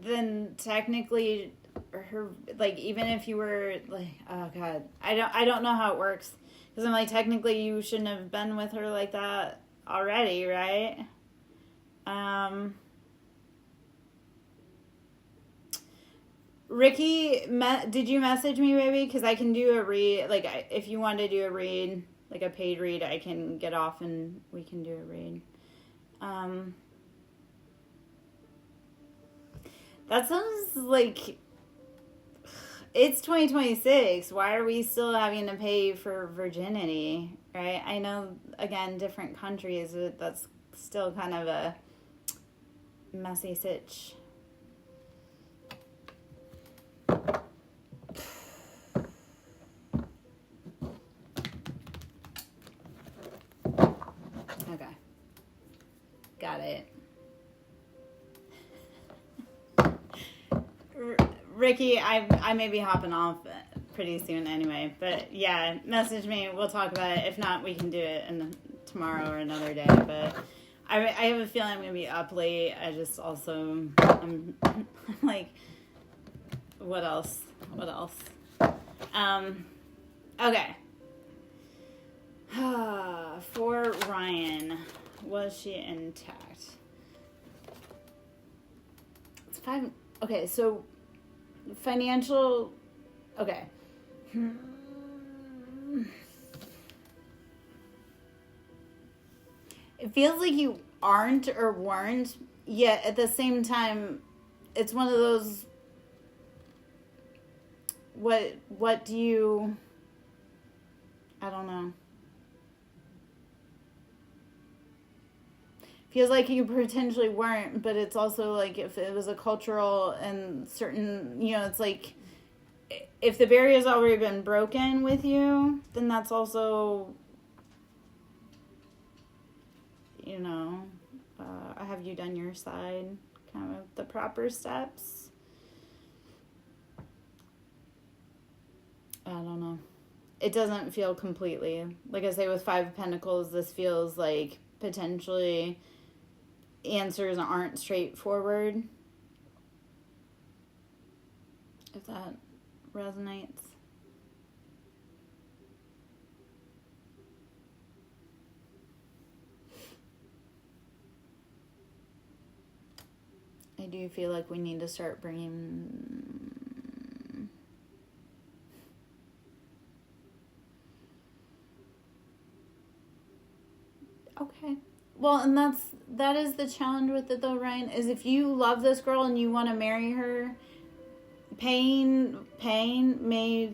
then technically her, like, even if you were like, oh god, I don't know how it works, because I'm like, technically you shouldn't have been with her like that already, right? Ricky, did you message me, baby? Because I can do a read, like, if you want to do a read, like a paid read, I can get off and we can do a read. That sounds like it's 2026. Why are we still having to pay for virginity, right? I know, again, different countries, that's still kind of a messy sitch. Okay. Got it. Ricky, I may be hopping off pretty soon anyway, but yeah, message me. We'll talk about it. If not, we can do it tomorrow or another day. But I have a feeling I'm going to be up late. I just also, I'm like, what else? Okay. For Ryan, was she intact? It's 5. Okay, so financial. Okay. It feels like you aren't or weren't, yet at the same time, it's one of those. What do you? I don't know. Feels like you potentially weren't, but it's also like if it was a cultural and certain, it's like if the barrier's already been broken with you, then that's also, have you done your side, kind of the proper steps? I don't know. It doesn't feel completely, like I say, with 5 of Pentacles, this feels like potentially answers aren't straightforward, if that resonates. do feel like we need to start bringing... Okay. Well, and that is the challenge with it, though, Ryan, is if you love this girl and you want to marry her, pain may...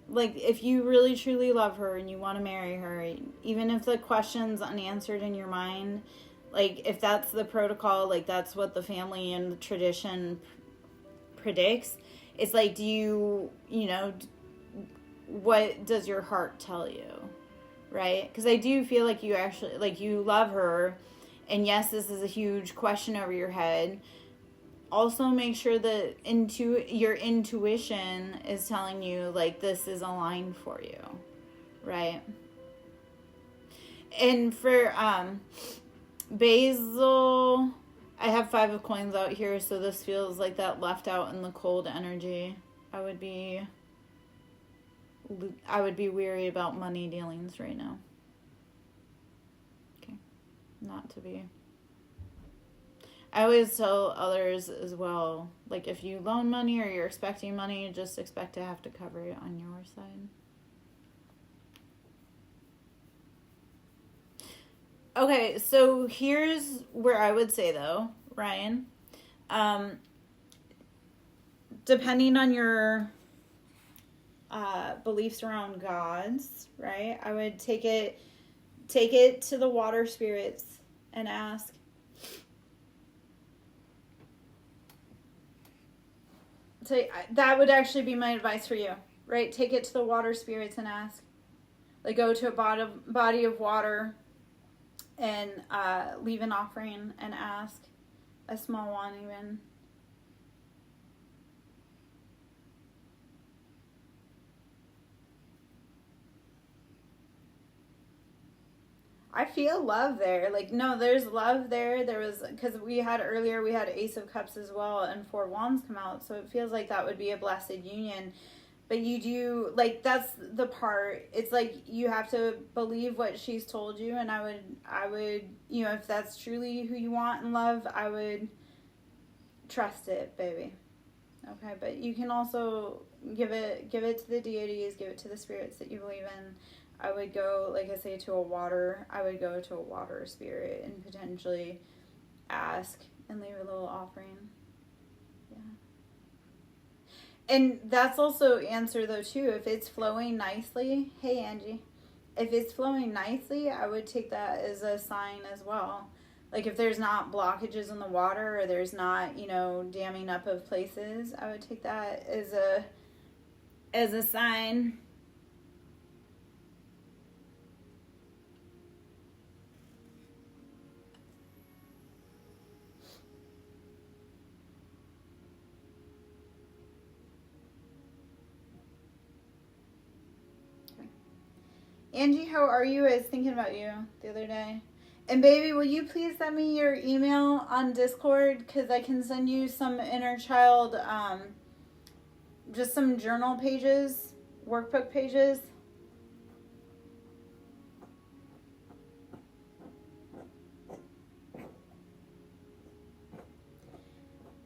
Like, if you really, truly love her and you want to marry her, even if the question's unanswered in your mind, like, if that's the protocol, like, that's what the family and the tradition predicts, it's like, what does your heart tell you, right? Because I do feel like you actually, like, you love her, and yes, this is a huge question over your head. Also, make sure that your intuition is telling you, like, this is aligned for you, right? And for Basil, I have 5 of coins out here, so this feels like that left out in the cold energy. I would be weary about money dealings right now. Okay, not to be... I always tell others as well, like, if you loan money or you're expecting money, just expect to have to cover it on your side. Okay, so here's where I would say, though, Ryan, depending on your beliefs around gods, right, I would take it to the water spirits and ask, so that would actually be my advice for you, right? Take it to the water spirits and ask. Like, go to a body of water and leave an offering and ask. A small one even. I feel love there. Like, no, there's love there. There was, because we had Ace of Cups as well, and 4 Wands come out, so it feels like that would be a blessed union. But you do, like, that's the part. It's like you have to believe what she's told you, and I would, if that's truly who you want in love, I would trust it, baby. Okay, but you can also give it to the deities, give it to the spirits that you believe in. I would go, like I say, I would go to a water spirit and potentially ask and leave a little offering. Yeah. And that's also answer, though, too. If it's flowing nicely, hey, Angie. If it's flowing nicely, I would take that as a sign as well. Like, if there's not blockages in the water or there's not, damming up of places, I would take that as a sign. Angie, how are you? I was thinking about you the other day. And baby, will you please send me your email on Discord? Because I can send you some inner child, just some journal pages, workbook pages.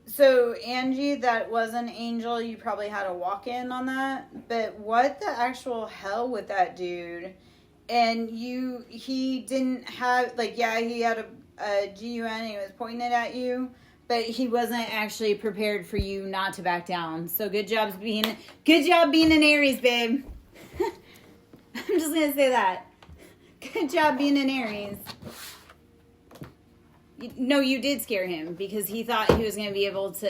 So, Angie, that was an angel. You probably had a walk-in on that. But what the actual hell with that dude? And he didn't have, like, yeah, he had a GUN. He was pointing it at you. But he wasn't actually prepared for you not to back down. So, good job being an Aries, babe. I'm just going to say that. Good job being an Aries. No, you did scare him because he thought he was going to be able to,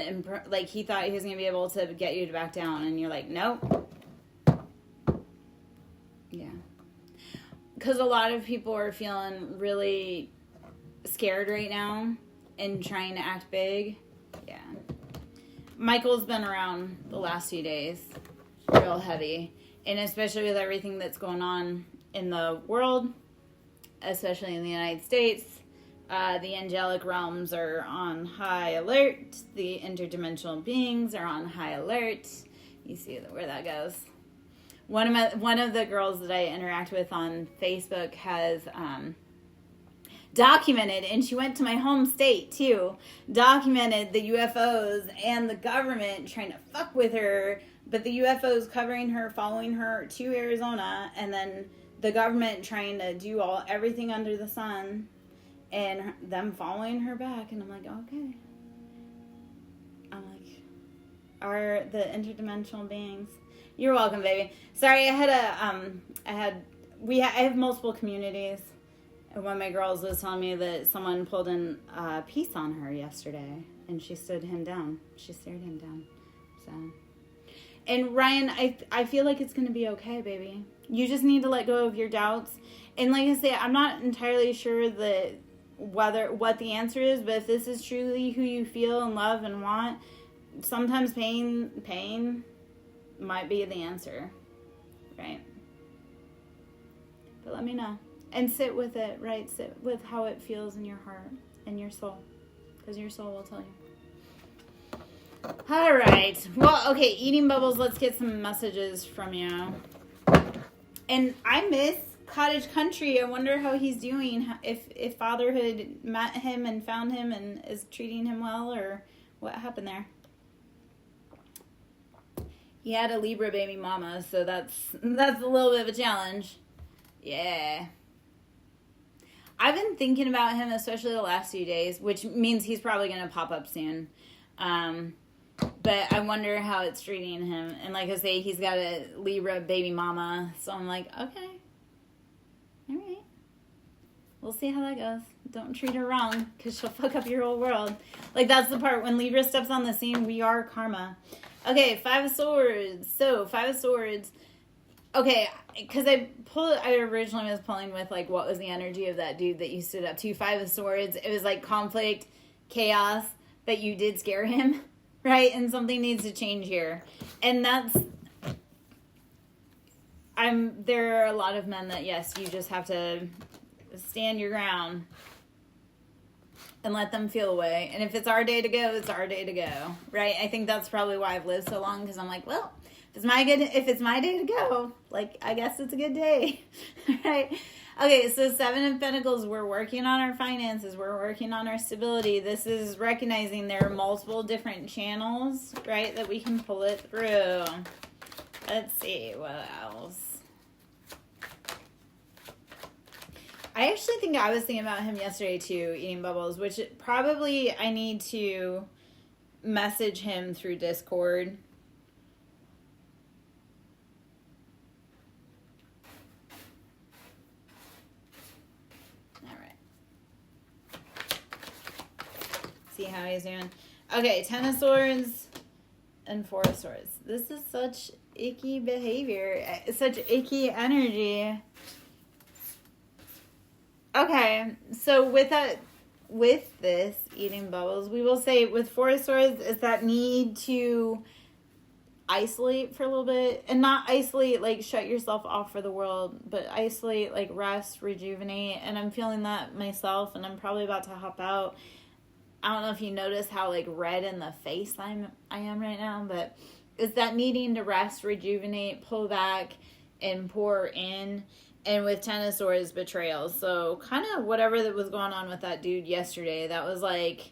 he thought he was going to be able to get you to back down, and you're like, nope. Yeah. Because a lot of people are feeling really scared right now and trying to act big. Yeah. Michael's been around the last few days, real heavy, and especially with everything that's going on in the world, especially in the United States. The angelic realms are on high alert. The interdimensional beings are on high alert. You see where that goes. One of the girls that I interact with on Facebook has documented, and she went to my home state too, documented the UFOs and the government trying to fuck with her, but the UFOs covering her, following her to Arizona, and then the government trying to do everything under the sun, and them following her back. And I'm like, okay. I'm like, are the interdimensional beings? You're welcome, baby. Sorry, I have multiple communities. And one of my girls was telling me that someone pulled in a piece on her yesterday, and she stood him down. She stared him down. So, and Ryan, I feel like it's going to be okay, baby. You just need to let go of your doubts. And like I say, I'm not entirely sure what the answer is, but if this is truly who you feel and love and want, sometimes pain might be the answer, right? But let me know. And sit with it, right? Sit with how it feels in your heart and your soul. Because your soul will tell you. All right. Well, okay, eating bubbles, let's get some messages from you. And I miss Cottage Country. I wonder how he's doing. If fatherhood met him and found him and is treating him well, or what happened there. He had a Libra baby mama, so that's a little bit of a challenge. Yeah. I've been thinking about him, especially the last few days, which means he's probably going to pop up soon. But I wonder how it's treating him. And like I say, he's got a Libra baby mama, so I'm like, okay. All right. We'll see how that goes. Don't treat her wrong, because she'll fuck up your whole world. Like, that's the part. When Libra steps on the scene, we are karma. Okay, 5 of Swords. So, 5 of Swords. Okay, because I originally was pulling with, like, what was the energy of that dude that you stood up to. 5 of Swords. It was, like, conflict, chaos, but you did scare him, right? And something needs to change here. And there are a lot of men that, yes, you just have to stand your ground and let them feel away. And if it's our day to go, it's our day to go, right? I think that's probably why I've lived so long, because I'm like, well, if it's my day to go, like, I guess it's a good day, right? Okay, so 7 of Pentacles, we're working on our finances, we're working on our stability. This is recognizing there are multiple different channels, right, that we can pull it through. Let's see, what else? I actually think I was thinking about him yesterday too, eating bubbles, which probably I need to message him through Discord. All right. See how he's doing. Okay, 10 of Swords and 4 of Swords. This is such icky behavior, such icky energy. Okay, so with this eating bubbles, we will say with 4 of Swords is that need to isolate for a little bit, and not isolate like shut yourself off for the world, but isolate like rest, rejuvenate. And I'm feeling that myself, and I'm probably about to hop out. I don't know if you notice how like red in the face I am right now, but it's that needing to rest, rejuvenate, pull back, and pour in. And with 10 of Swords, betrayal. So kind of whatever that was going on with that dude yesterday, that was like,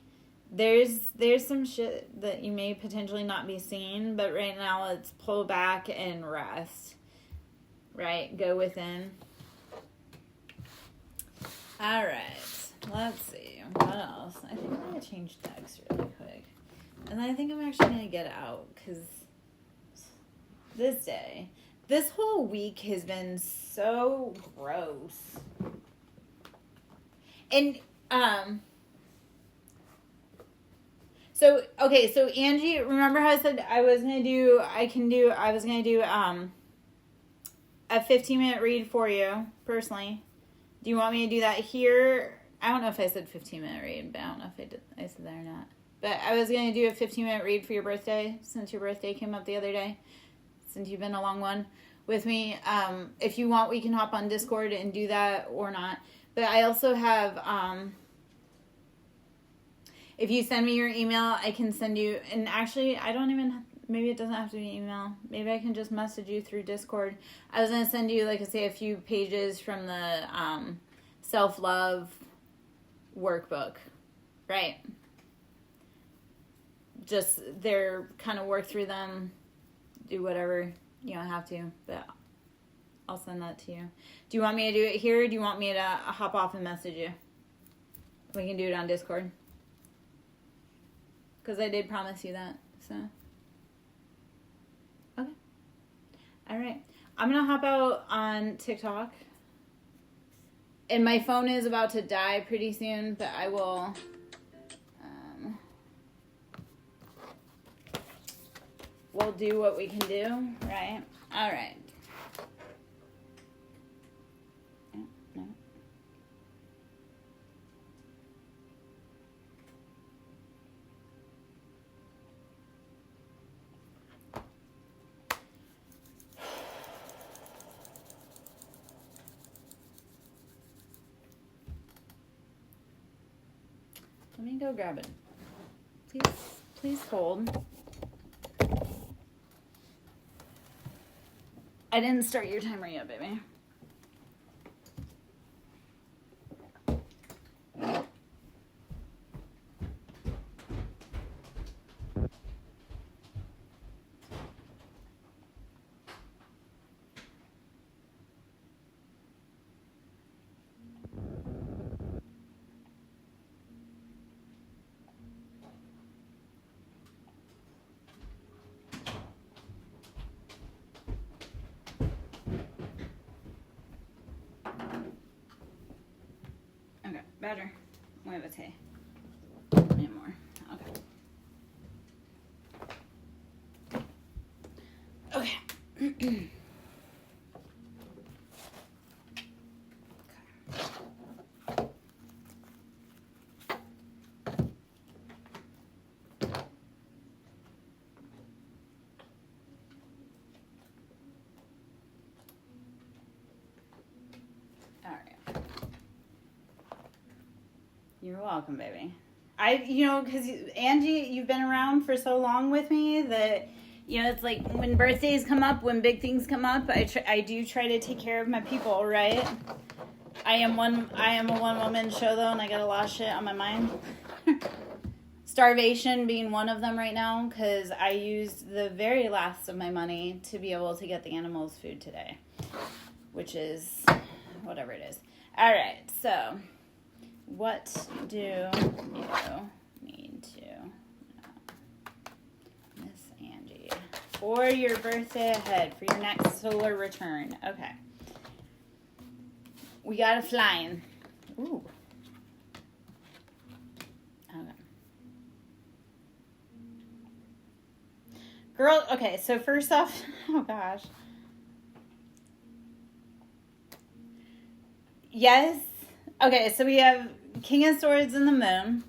there's some shit that you may potentially not be seeing, but right now it's pull back and rest. Right? Go within. All right. Let's see. What else? I think I'm going to change decks really quick. And I think I'm actually going to get out, because this whole week has been so gross. And, so Angie, remember how I said I was going to do a 15-minute read for you, personally. Do you want me to do that here? I don't know if I said 15-minute read, but I don't know if I said that or not. But I was going to do a 15-minute read for your birthday, since your birthday came up the other day. Since you've been a long one with me. If you want, we can hop on Discord and do that or not. But I also have, if you send me your email, I can send you, and actually, maybe it doesn't have to be email. Maybe I can just message you through Discord. I was going to send you, like I say, a few pages from the self-love workbook, right? Just they're kind of work through them, do whatever you don't have to, but I'll send that to you. Do you want me to do it here, or do you want me to hop off and message you? We can do it on Discord. Because I did promise you that, so. Okay. All right. I'm going to hop out on TikTok. And my phone is about to die pretty soon, but I will... we'll do what we can do, right? All right. No. Let me go grab it. Please hold. I didn't start your timer yet, baby. Better. Muévete. Any more. Okay. Okay. You're welcome, baby. Because Angie, you've been around for so long with me that, it's like when birthdays come up, when big things come up, I do try to take care of my people, right? I am a one-woman show, though, and I got a lot of shit on my mind. Starvation being one of them right now, because I used the very last of my money to be able to get the animals food today, which is whatever it is. All right, so... what do you need to know, Miss Angie, for your birthday ahead, for your next solar return? Okay. We got a flying. Ooh. Okay. Girl, okay, so first off, oh gosh. Yes. Okay, so we have King of Swords and the Moon.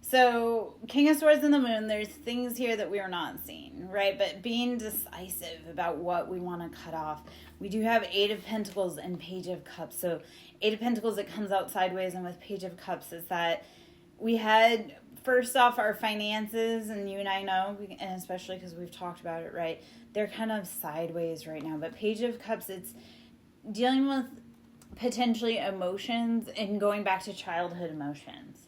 So, King of Swords and the Moon, there's things here that we are not seeing, right? But being decisive about what we want to cut off. We do have Eight of Pentacles and Page of Cups. So, Eight of Pentacles, it comes out sideways, and with Page of Cups, is that we had, first off, our finances, and you and I know, and especially because we've talked about it, right? They're kind of sideways right now. But Page of Cups, it's dealing with potentially emotions and going back to childhood emotions,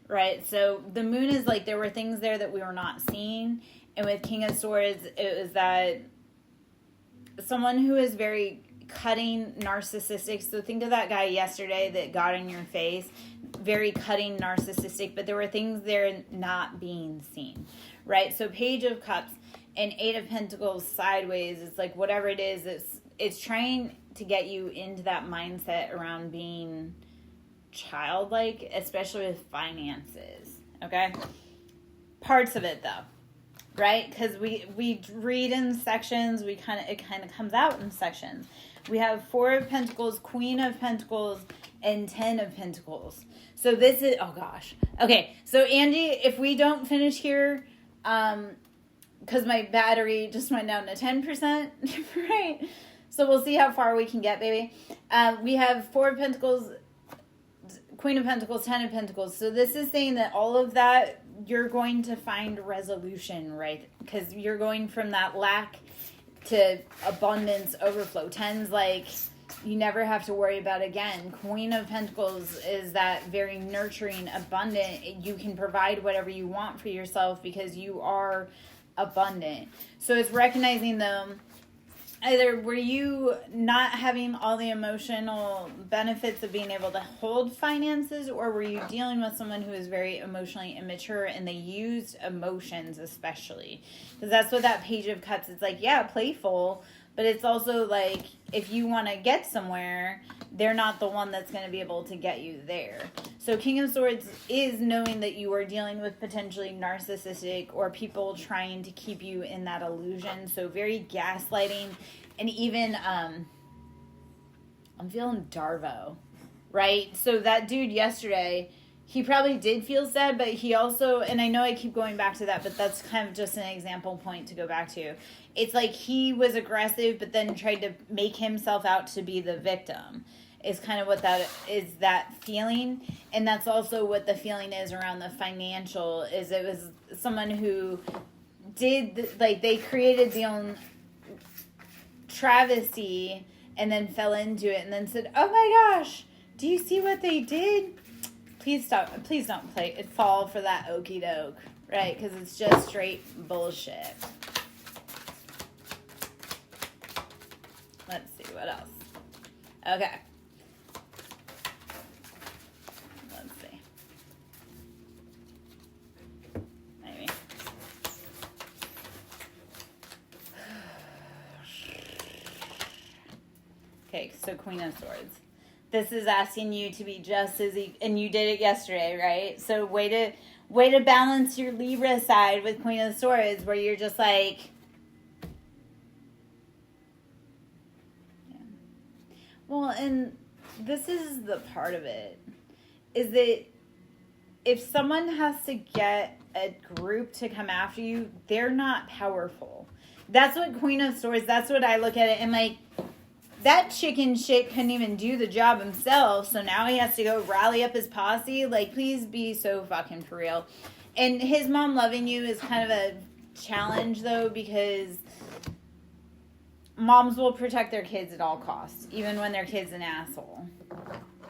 right? So the Moon is like, there were things there that we were not seeing, and with King of Swords, it was that someone who is very cutting, narcissistic. So think of that guy yesterday that got in your face, very cutting, narcissistic, but there were things there not being seen, right? So Page of Cups and Eight of Pentacles sideways, it's like whatever it is, it's trying to get you into that mindset around being childlike, especially with finances, okay? Parts of it, though, right? Because we read in sections, it kind of comes out in sections. We have Four of Pentacles, Queen of Pentacles, and 10 of Pentacles. So this is, oh gosh. Okay, so Angie, if we don't finish here, because my battery just went down to 10%, right? So we'll see how far we can get, baby. We have Four of Pentacles, Queen of Pentacles, 10 of Pentacles. So this is saying that all of that, you're going to find resolution, right? Because you're going from that lack to abundance, overflow. 10's like you never have to worry about again. Queen of Pentacles is that very nurturing, abundant. You can provide whatever you want for yourself because you are abundant. So it's recognizing them. Either were you not having all the emotional benefits of being able to hold finances, or were you dealing with someone who is very emotionally immature and they used emotions especially? Because that's what that Page of Cups, it's like, yeah, playful, but it's also like if you want to get somewhere, they're not the one that's going to be able to get you there. So King of Swords is knowing that you are dealing with potentially narcissistic or people trying to keep you in that illusion. So very gaslighting. And even, I'm feeling Darvo, right? So that dude yesterday, he probably did feel sad, but he also, and I know I keep going back to that, but that's kind of just an example point to go back to. It's like he was aggressive, but then tried to make himself out to be the victim. Is kind of what that is, that feeling. And that's also what the feeling is around the financial, is it was someone who did, like, they created the own travesty and then fell into it and then said, oh my gosh, do you see what they did? Please stop. Please don't fall for that okie doke, right? Because it's just straight bullshit. Let's see what else. Okay. Let's see. Maybe. Okay, so Queen of Swords. This is asking you to be just as and you did it yesterday, right? So way to balance your Libra side with Queen of Swords, where you're just like, yeah. Well, and this is the part of it, is that if someone has to get a group to come after you, they're not powerful. That's what Queen of Swords, that's what I look at it, and like, that chicken shit couldn't even do the job himself, so now he has to go rally up his posse. Like, please be so fucking for real. And his mom loving you is kind of a challenge, though, because moms will protect their kids at all costs, even when their kid's an asshole.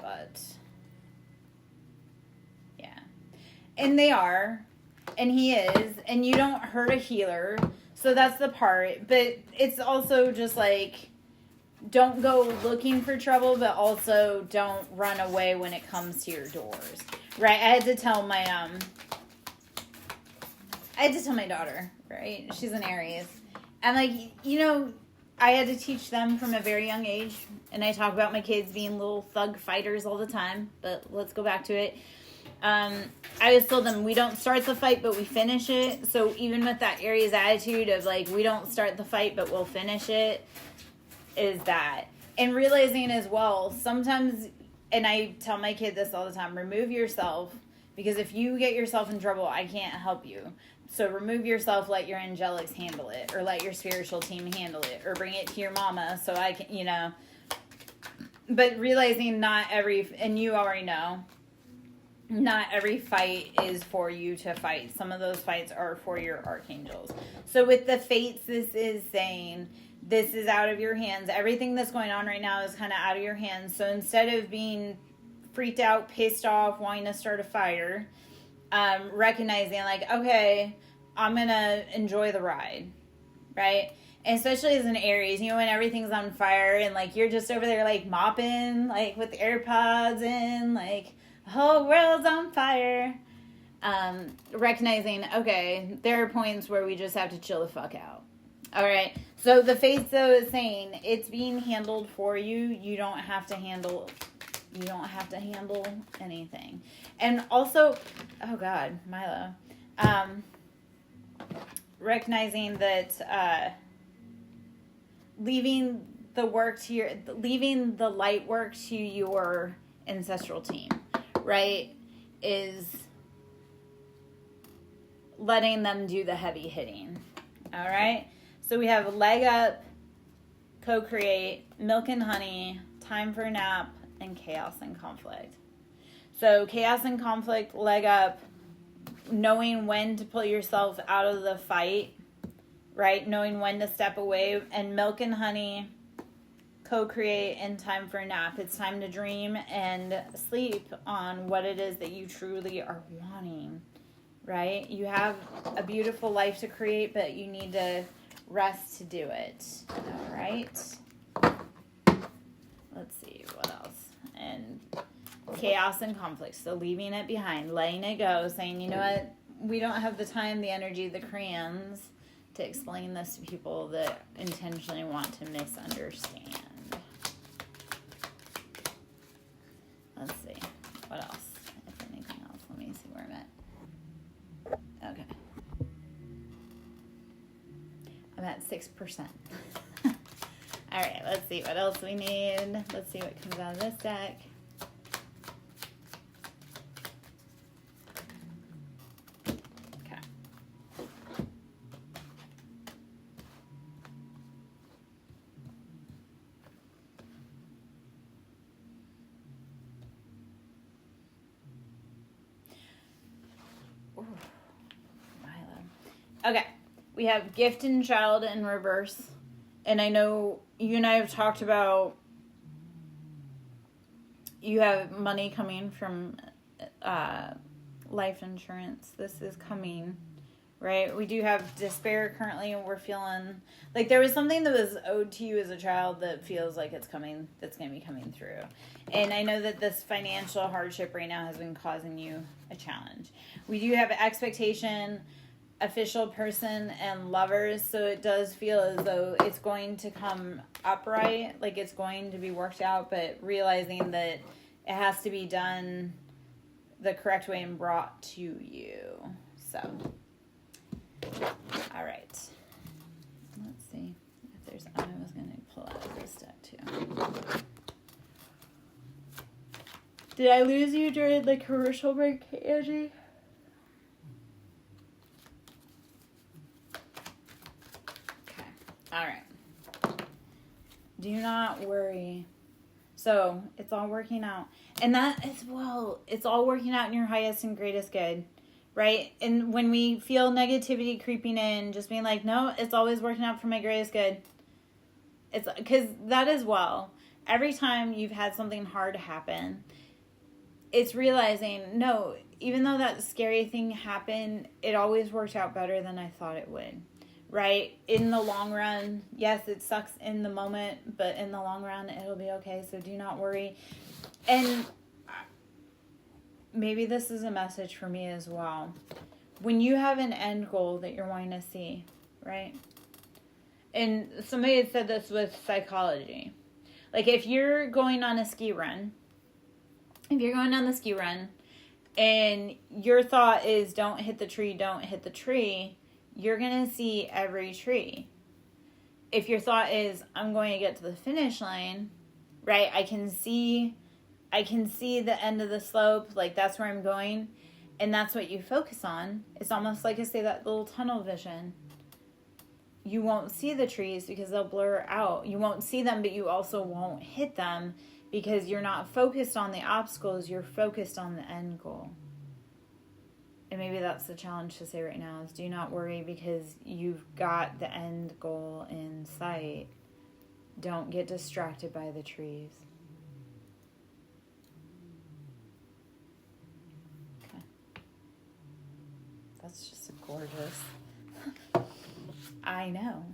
But, yeah. And they are, and he is, and you don't hurt a healer, so that's the part. But it's also just like, don't go looking for trouble, but also don't run away when it comes to your doors. Right? I had to tell my daughter, right? She's an Aries. And like, you know, I had to teach them from a very young age. And I talk about my kids being little thug fighters all the time, but let's go back to it. I always told them, we don't start the fight, but we finish it. So even with that Aries attitude of like, we don't start the fight, but we'll finish it, is that. And realizing as well, sometimes, and I tell my kid this all the time, remove yourself, because if you get yourself in trouble, I can't help you. So remove yourself, let your angelics handle it, or let your spiritual team handle it, or bring it to your mama so I can, you know. But realizing not every, and you already know, not every fight is for you to fight. Some of those fights are for your archangels. So with the fates, this is saying, this is out of your hands. Everything that's going on right now is kind of out of your hands. So instead of being freaked out, pissed off, wanting to start a fire, recognizing like, okay, I'm going to enjoy the ride, right? And especially as an Aries, you know, when everything's on fire and like you're just over there like mopping, like with the AirPods in, like the whole world's on fire. Recognizing, okay, there are points where we just have to chill the fuck out. All right. So the faith, though, is saying it's being handled for you. You don't have to handle anything. And also, oh God, Milo, recognizing that leaving the light work to your ancestral team, right, is letting them do the heavy hitting. All right. So we have leg up, co-create, milk and honey, time for a nap, and chaos and conflict. So chaos and conflict, leg up, knowing when to pull yourself out of the fight, right? Knowing when to step away. And milk and honey co-create and time for a nap. It's time to dream and sleep on what it is that you truly are wanting, right? You have a beautiful life to create, but you need to rest to do it. All right. Let's see what else. And chaos and conflict. So leaving it behind, letting it go, saying, you know what? We don't have the time, the energy, the crayons to explain this to people that intentionally want to misunderstand. Let's see. What else? If anything else. Let me see where I'm at. Okay. I'm at 6%. All right, let's see what else we need. Let's see what comes out of this deck. Okay. Ooh, Milo. Okay, we have gift and child in reverse. And I know you and I have talked about you have money coming from life insurance. This is coming, right? We do have despair currently, and we're feeling like there was something that was owed to you as a child that feels like it's coming, that's going to be coming through. And I know that this financial hardship right now has been causing you a challenge. We do have expectation, official person, and lovers, so it does feel as though it's going to come upright, like it's going to be worked out, but realizing that it has to be done the correct way and brought to you. So, all right, let's see if there's, I was going to pull out this deck too. Did I lose you during the commercial break, Angie? All right. Do not worry. So it's all working out. And that is, well, it's all working out in your highest and greatest good, right? And when we feel negativity creeping in, just being like, no, it's always working out for my greatest good. It's because that is, well, every time you've had something hard happen, it's realizing, no, even though that scary thing happened, it always worked out better than I thought it would. Right? In the long run, yes, it sucks in the moment, but in the long run, it'll be okay. So do not worry. And maybe this is a message for me as well. When you have an end goal that you're wanting to see, right? And somebody had said this with psychology. Like if you're going on a ski run, and your thought is don't hit the tree, you're going to see every tree. If your thought is, I'm going to get to the finish line, right? I can see the end of the slope, like that's where I'm going. And that's what you focus on. It's almost like I say that little tunnel vision. You won't see the trees because they'll blur out. You won't see them, but you also won't hit them because you're not focused on the obstacles. You're focused on the end goal. And maybe that's the challenge to say right now is do not worry because you've got the end goal in sight. Don't get distracted by the trees. Okay. That's just gorgeous. I know.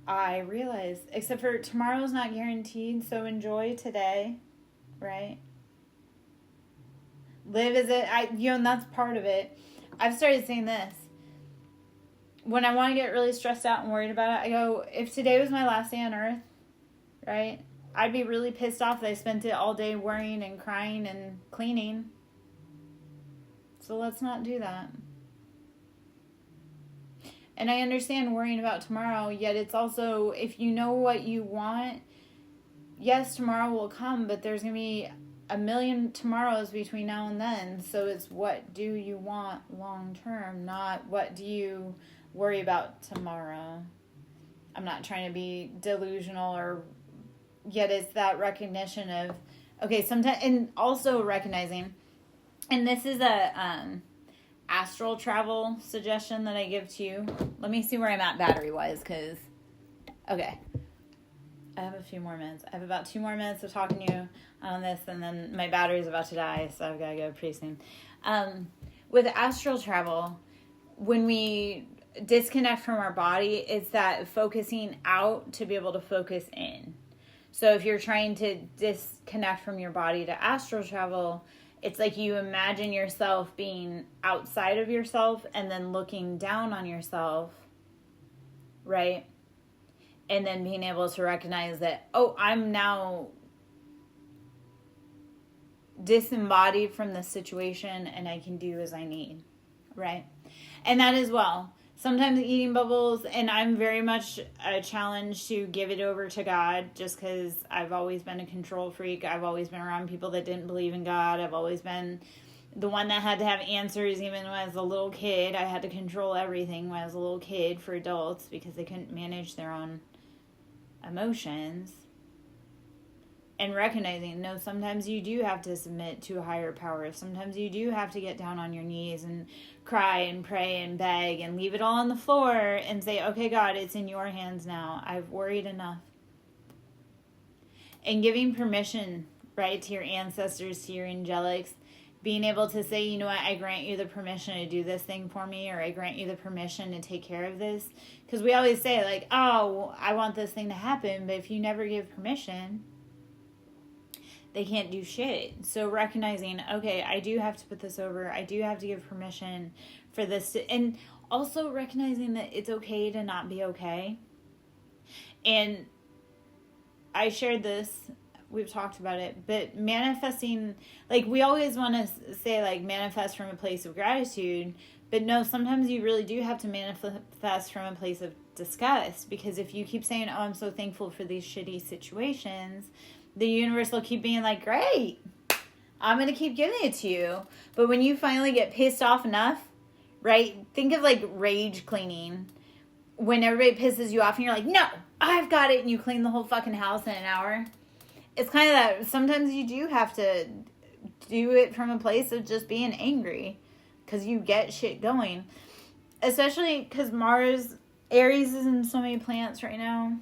I realize, except for tomorrow's not guaranteed, so enjoy today, right? Live as it, and that's part of it. I've started saying this. When I want to get really stressed out and worried about it, I go, if today was my last day on earth, right? I'd be really pissed off that I spent it all day worrying and crying and cleaning. So let's not do that. And I understand worrying about tomorrow, yet it's also, if you know what you want, yes, tomorrow will come, but there's going to be a million tomorrows between now and then. So it's what do you want long term, not what do you worry about tomorrow. I'm not trying to be delusional, or yet it's that recognition of, okay, sometimes, and also recognizing, and this is a astral travel suggestion that I give to you. Let me see where I'm at battery wise, because okay, I have a few more minutes. I have about 2 more minutes of talking to you on this, and then my battery's about to die, so I've got to go pretty soon. With astral travel, when we disconnect from our body, it's that focusing out to be able to focus in. So if you're trying to disconnect from your body to astral travel, it's like you imagine yourself being outside of yourself and then looking down on yourself, right? And then being able to recognize that, oh, I'm now disembodied from the situation and I can do as I need, right? And that as well. Sometimes eating bubbles, and I'm very much a challenge to give it over to God, just because I've always been a control freak. I've always been around people that didn't believe in God. I've always been the one that had to have answers even when I was a little kid. I had to control everything when I was a little kid for adults because they couldn't manage their own emotions. And recognizing, no, sometimes you do have to submit to a higher power. Sometimes you do have to get down on your knees and cry and pray and beg and leave it all on the floor and say, okay, God, it's in your hands now. I've worried enough. And giving permission, right, to your ancestors, to your angelics, being able to say, you know what, I grant you the permission to do this thing for me, or I grant you the permission to take care of this. Because we always say, like, oh, I want this thing to happen, but if you never give permission, they can't do shit. So recognizing, okay, I do have to put this over. I do have to give permission for this. And also recognizing that it's okay to not be okay. And I shared this. We've talked about it. But manifesting, like, we always want to say, like, manifest from a place of gratitude. But no, sometimes you really do have to manifest from a place of disgust. Because if you keep saying, oh, I'm so thankful for these shitty situations, the universe will keep being like, great, I'm going to keep giving it to you. But when you finally get pissed off enough, right? Think of like rage cleaning. When everybody pisses you off and you're like, no, I've got it. And you clean the whole fucking house in an hour. It's kind of that. Sometimes you do have to do it from a place of just being angry. Because you get shit going. Especially because Aries is in so many planets right now.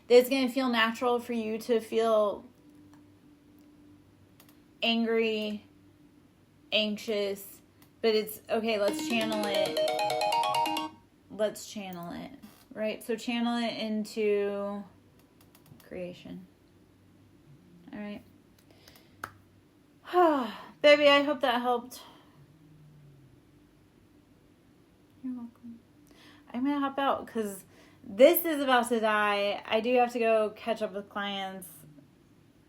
It's going to feel natural for you to feel angry, anxious, but it's okay. Let's channel it, right? So channel it into creation. All right. Baby, I hope that helped. You're welcome. I'm going to hop out because this is about to die. I do have to go catch up with clients,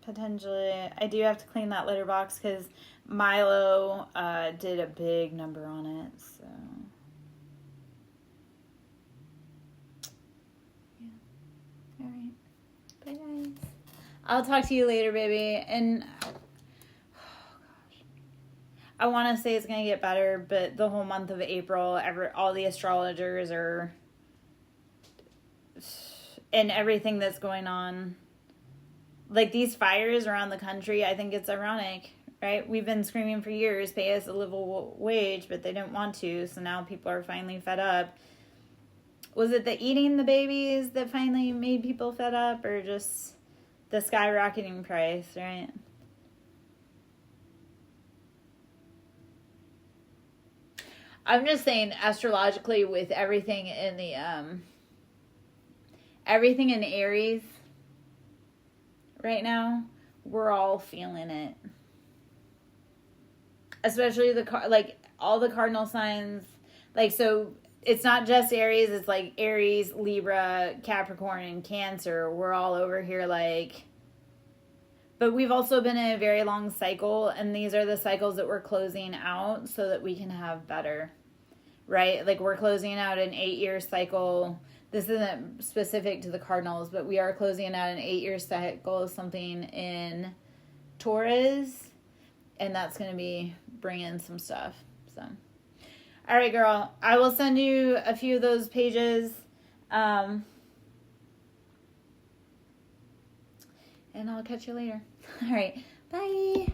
potentially. I do have to clean that litter box because Milo did a big number on it. So, yeah. All right. Bye, guys. I'll talk to you later, baby. And, oh, gosh. I want to say it's going to get better, but the whole month of April, all the astrologers are... and everything that's going on, like these fires around the country, I think it's ironic, right? We've been screaming for years, pay us a livable wage, but they didn't want to, so now people are finally fed up. Was it the eating the babies that finally made people fed up, or just the skyrocketing price, right? I'm just saying, astrologically, with everything in the, everything in Aries right now, we're all feeling it. Especially all the cardinal signs. Like, so it's not just Aries, it's like Aries, Libra, Capricorn, and Cancer. We're all over here like... But we've also been in a very long cycle, and these are the cycles that we're closing out so that we can have better, right? Like, we're closing out an 8-year cycle. This isn't specific to the cardinals, but we are closing out an 8-year cycle, something in Taurus, and that's going to be bringing some stuff. So, all right, girl, I will send you a few of those pages, and I'll catch you later. All right, bye.